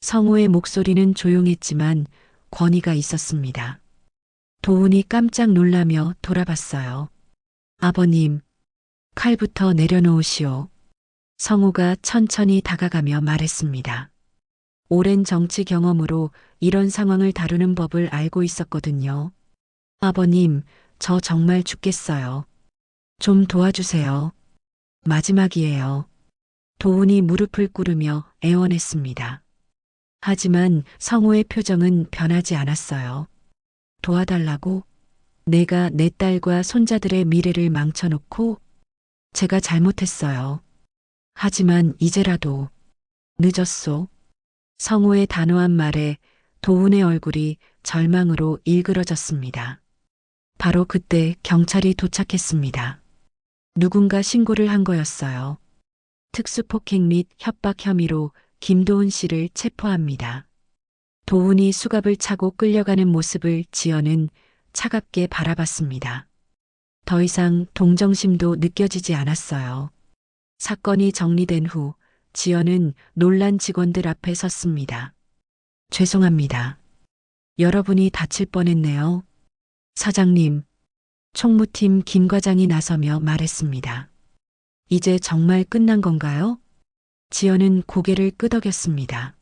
성우의 목소리는 조용했지만 권위가 있었습니다. 도훈이 깜짝 놀라며 돌아봤어요. 아버님, 칼부터 내려놓으시오. 성우가 천천히 다가가며 말했습니다. 오랜 정치 경험으로 이런 상황을 다루는 법을 알고 있었거든요. 아버님, 저 정말 죽겠어요. 좀 도와주세요. 마지막이에요. 도훈이 무릎을 꿇으며 애원했습니다. 하지만 성우의 표정은 변하지 않았어요. 도와달라고? 내가 내 딸과 손자들의 미래를 망쳐놓고 제가 잘못했어요. 하지만 이제라도 늦었소. 성우의 단호한 말에 도훈의 얼굴이 절망으로 일그러졌습니다. 바로 그때 경찰이 도착했습니다. 누군가 신고를 한 거였어요. 특수폭행 및 협박 혐의로 김도훈 씨를 체포합니다. 도훈이 수갑을 차고 끌려가는 모습을 지연은 차갑게 바라봤습니다. 더 이상 동정심도 느껴지지 않았어요. 사건이 정리된 후 지연은 놀란 직원들 앞에 섰습니다. 죄송합니다. 여러분이 다칠 뻔했네요. 사장님, 총무팀 김 과장이 나서며 말했습니다. 이제 정말 끝난 건가요? 지연은 고개를 끄덕였습니다.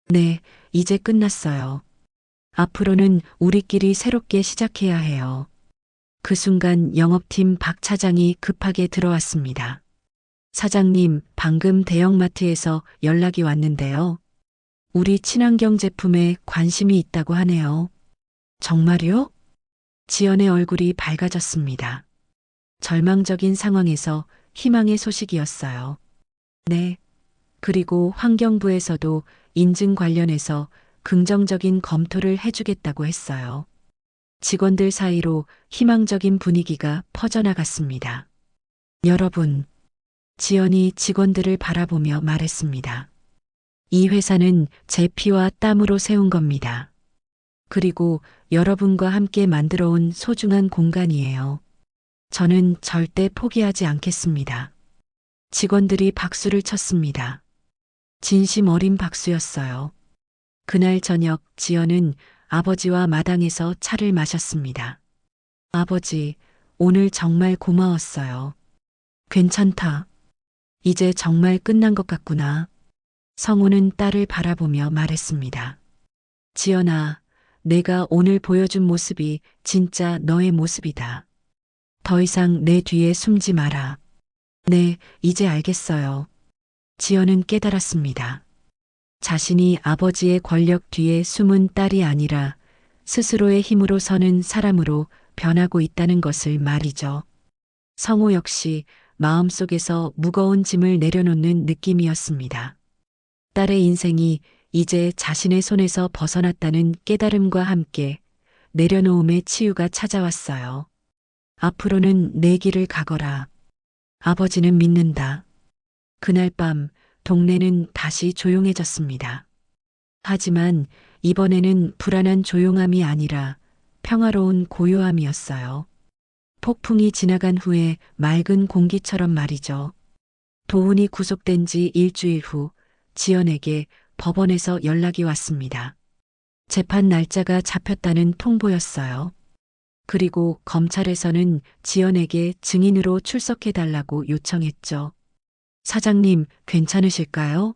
네, 이제 끝났어요. 앞으로는 우리끼리 새롭게 시작해야 해요. 그 순간 영업팀 박 차장이 급하게 들어왔습니다. 사장님, 방금 대형마트에서 연락이 왔는데요. 우리 친환경 제품에 관심이 있다고 하네요. 정말요? 지연의 얼굴이 밝아졌습니다. 절망적인 상황에서 희망의 소식이었어요. 네. 그리고 환경부에서도 인증 관련해서 긍정적인 검토를 해주겠다고 했어요. 직원들 사이로 희망적인 분위기가 퍼져나갔습니다. 여러분, 지연이 직원들을 바라보며 말했습니다. 이 회사는 제 피와 땀으로 세운 겁니다. 그리고 여러분과 함께 만들어온 소중한 공간이에요. 저는 절대 포기하지 않겠습니다. 직원들이 박수를 쳤습니다. 진심 어린 박수였어요. 그날 저녁 지연은 아버지와 마당에서 차를 마셨습니다. 아버지, 오늘 정말 고마웠어요. 괜찮다. 이제 정말 끝난 것 같구나. 성우는 딸을 바라보며 말했습니다. 지연아, 내가 오늘 보여준 모습이 진짜 너의 모습이다. 더 이상 내 뒤에 숨지 마라. 네, 이제 알겠어요. 지연은 깨달았습니다. 자신이 아버지의 권력 뒤에 숨은 딸이 아니라 스스로의 힘으로 서는 사람으로 변하고 있다는 것을 말이죠. 성우 역시 마음속에서 무거운 짐을 내려놓는 느낌이었습니다. 딸의 인생이 이제 자신의 손에서 벗어났다는 깨달음과 함께 내려놓음의 치유가 찾아왔어요. 앞으로는 내 길을 가거라. 아버지는 믿는다. 그날 밤 동네는 다시 조용해졌습니다. 하지만 이번에는 불안한 조용함이 아니라 평화로운 고요함이었어요. 폭풍이 지나간 후에 맑은 공기처럼 말이죠. 도훈이 구속된 지 일주일 후 지연에게 법원에서 연락이 왔습니다. 재판 날짜가 잡혔다는 통보였어요. 그리고 검찰에서는 지연에게 증인으로 출석해달라고 요청했죠. 사장님, 괜찮으실까요?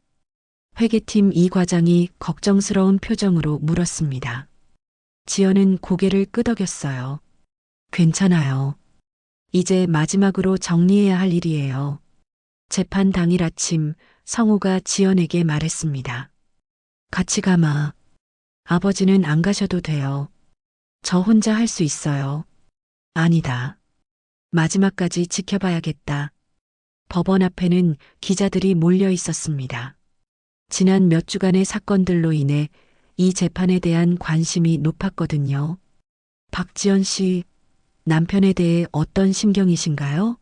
회계팀 이 과장이 걱정스러운 표정으로 물었습니다. 지연은 고개를 끄덕였어요. 괜찮아요. 이제 마지막으로 정리해야 할 일이에요. 재판 당일 아침 성우가 지연에게 말했습니다. 같이 가마. 아버지는 안 가셔도 돼요. 저 혼자 할 수 있어요. 아니다. 마지막까지 지켜봐야겠다. 법원 앞에는 기자들이 몰려 있었습니다. 지난 몇 주간의 사건들로 인해 이 재판에 대한 관심이 높았거든요. 박지연 씨, 남편에 대해 어떤 심경이신가요?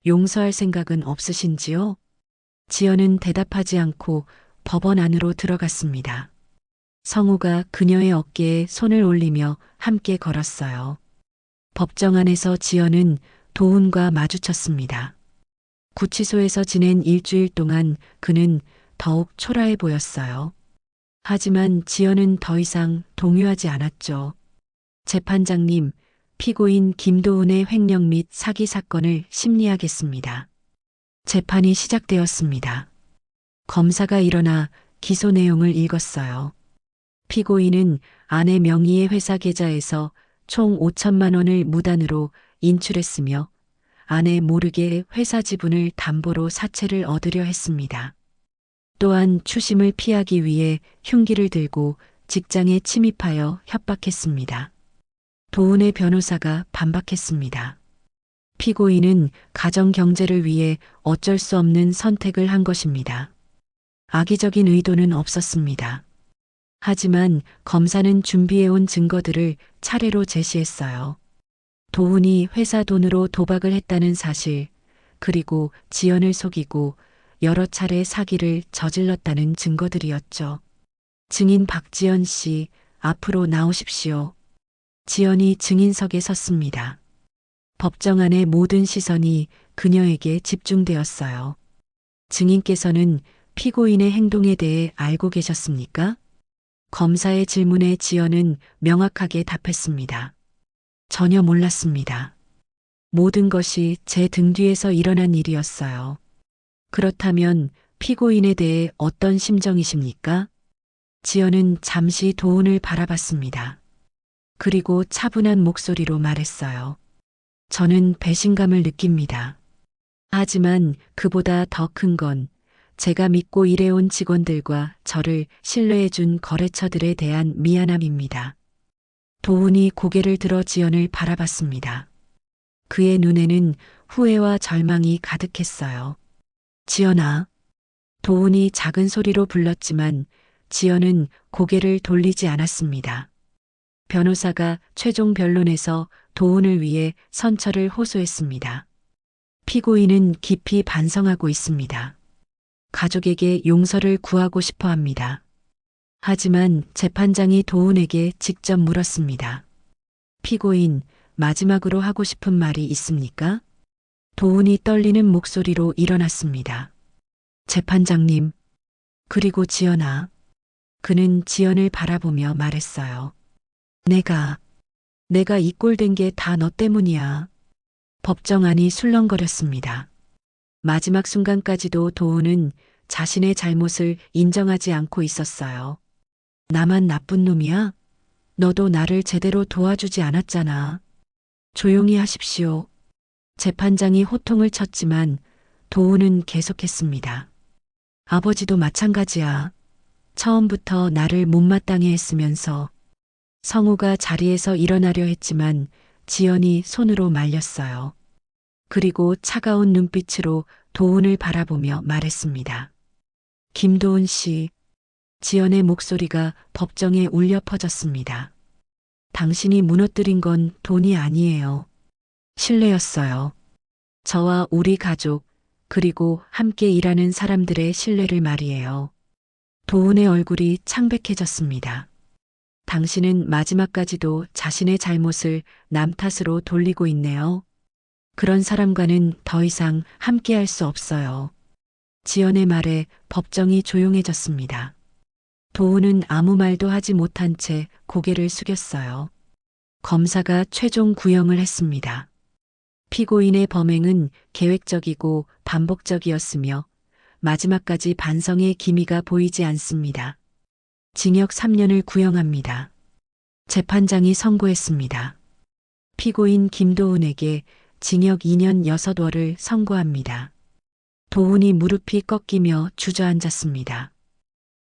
용서할 생각은 없으신지요? 지연은 대답하지 않고 법원 안으로 들어갔습니다. 성우가 그녀의 어깨에 손을 올리며 함께 걸었어요. 법정 안에서 지연은 도훈과 마주쳤습니다. 구치소에서 지낸 일주일 동안 그는 더욱 초라해 보였어요. 하지만 지연은 더 이상 동요하지 않았죠. 재판장님, 피고인 김도훈의 횡령 및 사기 사건을 심리하겠습니다. 재판이 시작되었습니다. 검사가 일어나 기소 내용을 읽었어요. 피고인은 아내 명의의 회사 계좌에서 총 5천만 원을 무단으로 인출했으며 아내 모르게 회사 지분을 담보로 사채를 얻으려 했습니다. 또한 추심을 피하기 위해 흉기를 들고 직장에 침입하여 협박했습니다. 도훈의 변호사가 반박했습니다. 피고인은 가정 경제를 위해 어쩔 수 없는 선택을 한 것입니다. 악의적인 의도는 없었습니다. 하지만 검사는 준비해온 증거들을 차례로 제시했어요. 도훈이 회사 돈으로 도박을 했다는 사실, 그리고 지연을 속이고 여러 차례 사기를 저질렀다는 증거들이었죠. 증인 박지연 씨, 앞으로 나오십시오. 지연이 증인석에 섰습니다. 법정 안의 모든 시선이 그녀에게 집중되었어요. 증인께서는 피고인의 행동에 대해 알고 계셨습니까? 검사의 질문에 지연은 명확하게 답했습니다. 전혀 몰랐습니다. 모든 것이 제 등 뒤에서 일어난 일이었어요. 그렇다면 피고인에 대해 어떤 심정이십니까? 지연은 잠시 도훈을 바라봤습니다. 그리고 차분한 목소리로 말했어요. 저는 배신감을 느낍니다. 하지만 그보다 더 큰 건 제가 믿고 일해온 직원들과 저를 신뢰해준 거래처들에 대한 미안함입니다. 도훈이 고개를 들어 지연을 바라봤습니다. 그의 눈에는 후회와 절망이 가득했어요. 지연아. 도훈이 작은 소리로 불렀지만 지연은 고개를 돌리지 않았습니다. 변호사가 최종 변론에서 도훈을 위해 선처를 호소했습니다. 피고인은 깊이 반성하고 있습니다. 가족에게 용서를 구하고 싶어 합니다. 하지만 재판장이 도훈에게 직접 물었습니다. 피고인, 마지막으로 하고 싶은 말이 있습니까? 도훈이 떨리는 목소리로 일어났습니다. 재판장님, 그리고 지연아. 그는 지연을 바라보며 말했어요. 내가 이 꼴 된 게 다 너 때문이야. 법정 안이 술렁거렸습니다. 마지막 순간까지도 도훈은 자신의 잘못을 인정하지 않고 있었어요. 나만 나쁜 놈이야? 너도 나를 제대로 도와주지 않았잖아. 조용히 하십시오. 재판장이 호통을 쳤지만 도우는 계속했습니다. 아버지도 마찬가지야. 처음부터 나를 못마땅해 했으면서. 성우가 자리에서 일어나려 했지만 지연이 손으로 말렸어요. 그리고 차가운 눈빛으로 도훈을 바라보며 말했습니다. 김도훈 씨, 지연의 목소리가 법정에 울려 퍼졌습니다. 당신이 무너뜨린 건 돈이 아니에요. 신뢰였어요. 저와 우리 가족, 그리고 함께 일하는 사람들의 신뢰를 말이에요. 도훈의 얼굴이 창백해졌습니다. 당신은 마지막까지도 자신의 잘못을 남 탓으로 돌리고 있네요. 그런 사람과는 더 이상 함께할 수 없어요. 지연의 말에 법정이 조용해졌습니다. 도훈은 아무 말도 하지 못한 채 고개를 숙였어요. 검사가 최종 구형을 했습니다. 피고인의 범행은 계획적이고 반복적이었으며 마지막까지 반성의 기미가 보이지 않습니다. 징역 3년을 구형합니다. 재판장이 선고했습니다. 피고인 김도훈에게 징역 2년 6월을 선고합니다. 도훈이 무릎이 꺾이며 주저앉았습니다.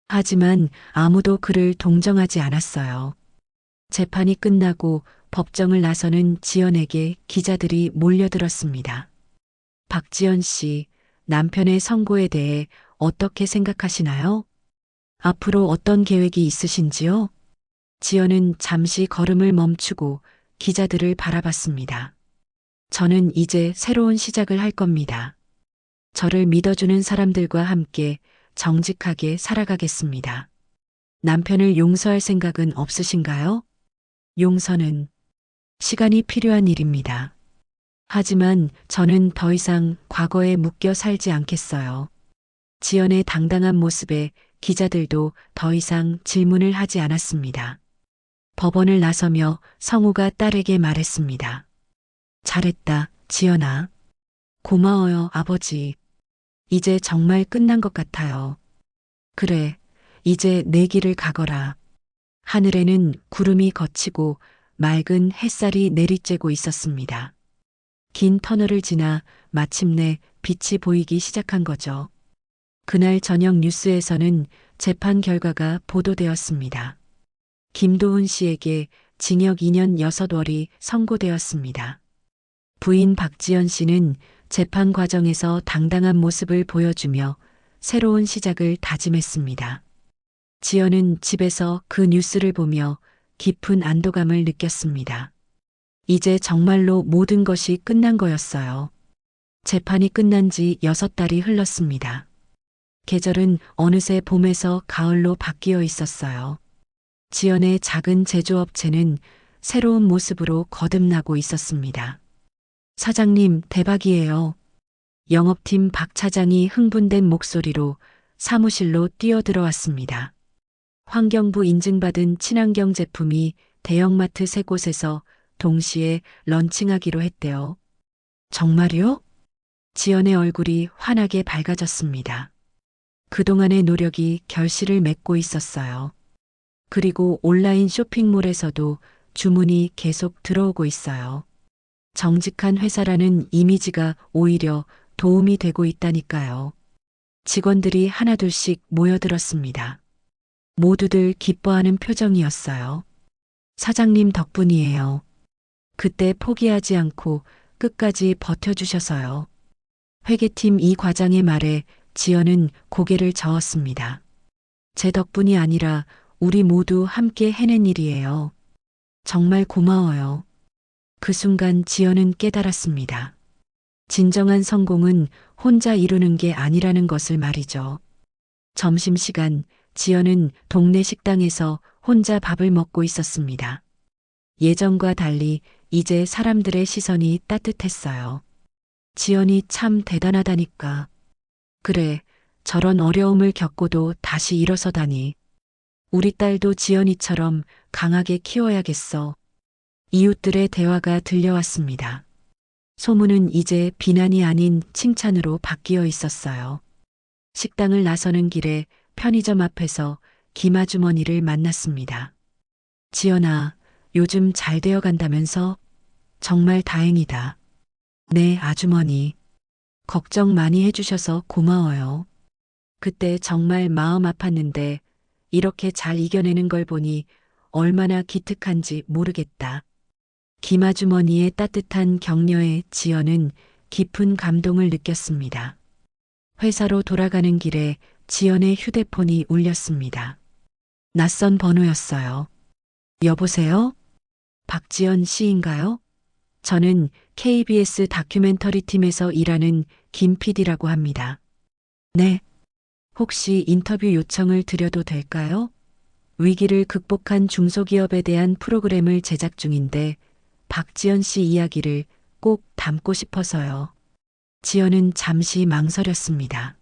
하지만 아무도 그를 동정하지 않았어요. 재판이 끝나고 법정을 나서는 지연에게 기자들이 몰려들었습니다. 박지연 씨, 남편의 선고에 대해 어떻게 생각하시나요? 앞으로 어떤 계획이 있으신지요? 지연은 잠시 걸음을 멈추고 기자들을 바라봤습니다. 저는 이제 새로운 시작을 할 겁니다. 저를 믿어주는 사람들과 함께 정직하게 살아가겠습니다. 남편을 용서할 생각은 없으신가요? 용서는 시간이 필요한 일입니다. 하지만 저는 더 이상 과거에 묶여 살지 않겠어요. 지연의 당당한 모습에 기자들도 더 이상 질문을 하지 않았습니다. 법원을 나서며 성우가 딸에게 말했습니다. 잘했다, 지연아. 고마워요, 아버지. 이제 정말 끝난 것 같아요. 그래, 이제 내 길을 가거라. 하늘에는 구름이 걷히고 맑은 햇살이 내리쬐고 있었습니다. 긴 터널을 지나 마침내 빛이 보이기 시작한 거죠. 그날 저녁 뉴스에서는 재판 결과가 보도되었습니다. 김도훈 씨에게 징역 2년 6월이 선고되었습니다. 부인 박지연 씨는 재판 과정에서 당당한 모습을 보여주며 새로운 시작을 다짐했습니다. 지연은 집에서 그 뉴스를 보며 깊은 안도감을 느꼈습니다. 이제 정말로 모든 것이 끝난 거였어요. 재판이 끝난 지 6달이 흘렀습니다. 계절은 어느새 봄에서 가을로 바뀌어 있었어요. 지연의 작은 제조업체는 새로운 모습으로 거듭나고 있었습니다. 사장님, 대박이에요. 영업팀 박 차장이 흥분된 목소리로 사무실로 뛰어들어왔습니다. 환경부 인증받은 친환경 제품이 대형마트 3곳에서 동시에 런칭하기로 했대요. 정말요? 지연의 얼굴이 환하게 밝아졌습니다. 그동안의 노력이 결실을 맺고 있었어요. 그리고 온라인 쇼핑몰에서도 주문이 계속 들어오고 있어요. 정직한 회사라는 이미지가 오히려 도움이 되고 있다니까요. 직원들이 하나둘씩 모여들었습니다. 모두들 기뻐하는 표정이었어요. 사장님 덕분이에요. 그때 포기하지 않고 끝까지 버텨주셔서요. 회계팀 이 과장의 말에 지연은 고개를 저었습니다. 제 덕분이 아니라 우리 모두 함께 해낸 일이에요. 정말 고마워요. 그 순간 지연은 깨달았습니다. 진정한 성공은 혼자 이루는 게 아니라는 것을 말이죠. 점심시간 지연은 동네 식당에서 혼자 밥을 먹고 있었습니다. 예전과 달리 이제 사람들의 시선이 따뜻했어요. 지연이 참 대단하다니까. 그래, 저런 어려움을 겪고도 다시 일어서다니. 우리 딸도 지연이처럼 강하게 키워야겠어. 이웃들의 대화가 들려왔습니다. 소문은 이제 비난이 아닌 칭찬으로 바뀌어 있었어요. 식당을 나서는 길에 편의점 앞에서 김아주머니를 만났습니다. 지연아, 요즘 잘 되어 간다면서? 정말 다행이다. 네, 아주머니. 걱정 많이 해주셔서 고마워요. 그때 정말 마음 아팠는데 이렇게 잘 이겨내는 걸 보니 얼마나 기특한지 모르겠다. 김아주머니의 따뜻한 격려에 지연은 깊은 감동을 느꼈습니다. 회사로 돌아가는 길에 지연의 휴대폰이 울렸습니다. 낯선 번호였어요. 여보세요? 박지연 씨인가요? 저는 KBS 다큐멘터리 팀에서 일하는 김 PD라고 합니다. 네. 혹시 인터뷰 요청을 드려도 될까요? 위기를 극복한 중소기업에 대한 프로그램을 제작 중인데 박지연 씨 이야기를 꼭 담고 싶어서요. 지연은 잠시 망설였습니다.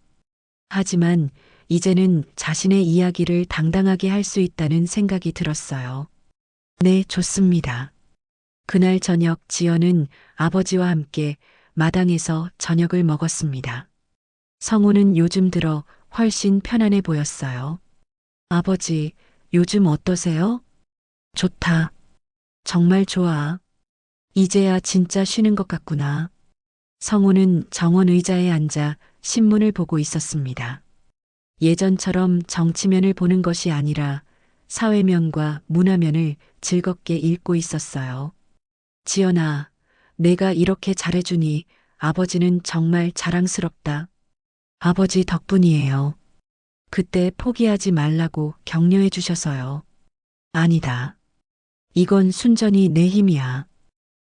하지만 이제는 자신의 이야기를 당당하게 할 수 있다는 생각이 들었어요. 네, 좋습니다. 그날 저녁 지연은 아버지와 함께 마당에서 저녁을 먹었습니다. 성우는 요즘 들어 훨씬 편안해 보였어요. 아버지, 요즘 어떠세요? 좋다. 정말 좋아. 이제야 진짜 쉬는 것 같구나. 성우는 정원 의자에 앉아 신문을 보고 있었습니다. 예전처럼 정치면을 보는 것이 아니라 사회면과 문화면을 즐겁게 읽고 있었어요. 지연아, 내가 이렇게 잘해주니 아버지는 정말 자랑스럽다. 아버지 덕분이에요. 그때 포기하지 말라고 격려해 주셔서요. 아니다. 이건 순전히 내 힘이야.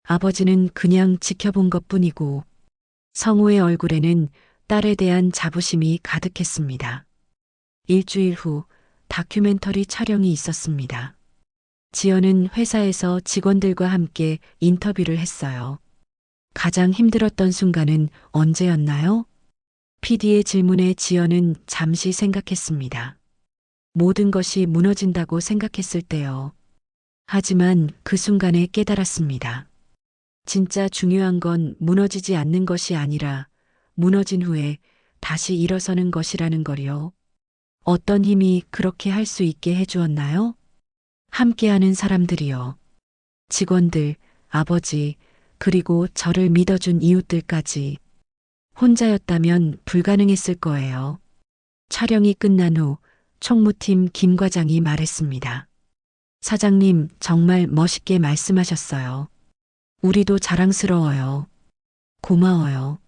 아버지는 그냥 지켜본 것뿐이고 성우의 얼굴에는 딸에 대한 자부심이 가득했습니다. 일주일 후 다큐멘터리 촬영이 있었습니다. 지연은 회사에서 직원들과 함께 인터뷰를 했어요. 가장 힘들었던 순간은 언제였나요? PD의 질문에 지연은 잠시 생각했습니다. 모든 것이 무너진다고 생각했을 때요. 하지만 그 순간에 깨달았습니다. 진짜 중요한 건 무너지지 않는 것이 아니라 무너진 후에 다시 일어서는 것이라는 거요. 어떤 힘이 그렇게 할 수 있게 해주었나요? 함께하는 사람들이요. 직원들, 아버지, 그리고 저를 믿어준 이웃들까지. 혼자였다면 불가능했을 거예요. 촬영이 끝난 후 총무팀 김 과장이 말했습니다. 사장님, 정말 멋있게 말씀하셨어요. 우리도 자랑스러워요. 고마워요.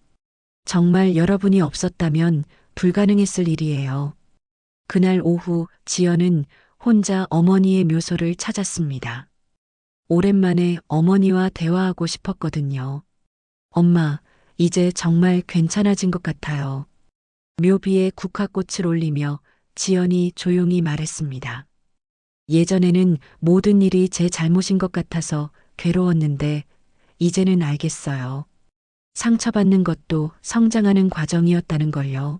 정말 여러분이 없었다면 불가능했을 일이에요. 그날 오후 지연은 혼자 어머니의 묘소를 찾았습니다. 오랜만에 어머니와 대화하고 싶었거든요. 엄마, 이제 정말 괜찮아진 것 같아요. 묘비에 국화꽃을 올리며 지연이 조용히 말했습니다. 예전에는 모든 일이 제 잘못인 것 같아서 괴로웠는데 이제는 알겠어요. 상처받는 것도 성장하는 과정이었다는 걸요.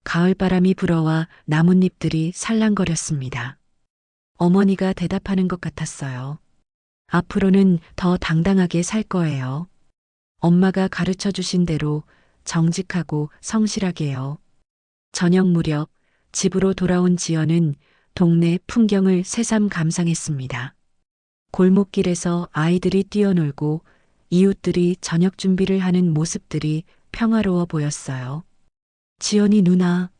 가을바람이 불어와 나뭇잎들이 살랑거렸습니다. 어머니가 대답하는 것 같았어요. 앞으로는 더 당당하게 살 거예요. 엄마가 가르쳐 주신 대로 정직하고 성실하게요. 저녁 무렵 집으로 돌아온 지연은 동네 풍경을 새삼 감상했습니다. 골목길에서 아이들이 뛰어놀고 이웃들이 저녁 준비를 하는 모습들이 평화로워 보였어요. 지연이 누나.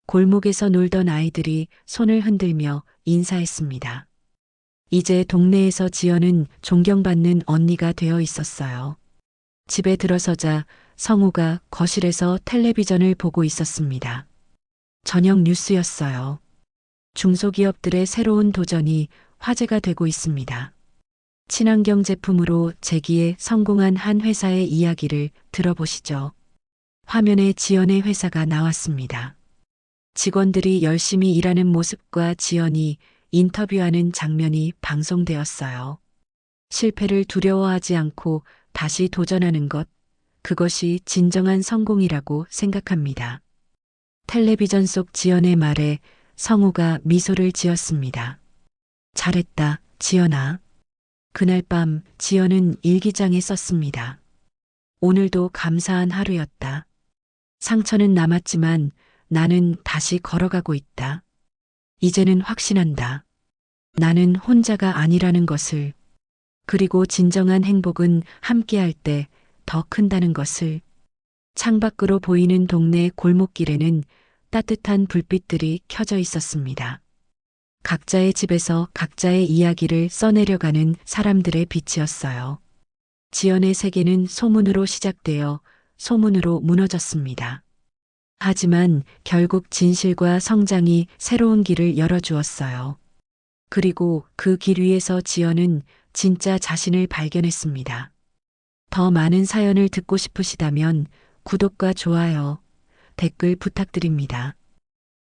골목에서 놀던 아이들이 손을 흔들며 인사했습니다. 이제 동네에서 지연은 존경받는 언니가 되어 있었어요. 집에 들어서자 성우가 거실에서 텔레비전을 보고 있었습니다. 저녁 뉴스였어요. 중소기업들의 새로운 도전이 화제가 되고 있습니다. 친환경 제품으로 재기에 성공한 한 회사의 이야기를 들어보시죠. 화면에 지연의 회사가 나왔습니다. 직원들이 열심히 일하는 모습과 지연이 인터뷰하는 장면이 방송되었어요. 실패를 두려워하지 않고 다시 도전하는 것, 그것이 진정한 성공이라고 생각합니다. 텔레비전 속 지연의 말에 성우가 미소를 지었습니다. 잘했다, 지연아. 그날 밤 지연은 일기장에 썼습니다. 오늘도 감사한 하루였다. 상처는 남았지만 나는 다시 걸어가고 있다. 이제는 확신한다. 나는 혼자가 아니라는 것을. 그리고 진정한 행복은 함께할 때 더 큰다는 것을. 창밖으로 보이는 동네 골목길에는 따뜻한 불빛들이 켜져 있었습니다. 각자의 집에서 각자의 이야기를 써내려가는 사람들의 빛이었어요. 지연의 세계는 소문으로 시작되어 소문으로 무너졌습니다. 하지만 결국 진실과 성장이 새로운 길을 열어주었어요. 그리고 그 길 위에서 지연은 진짜 자신을 발견했습니다. 더 많은 사연을 듣고 싶으시다면 구독과 좋아요, 댓글 부탁드립니다.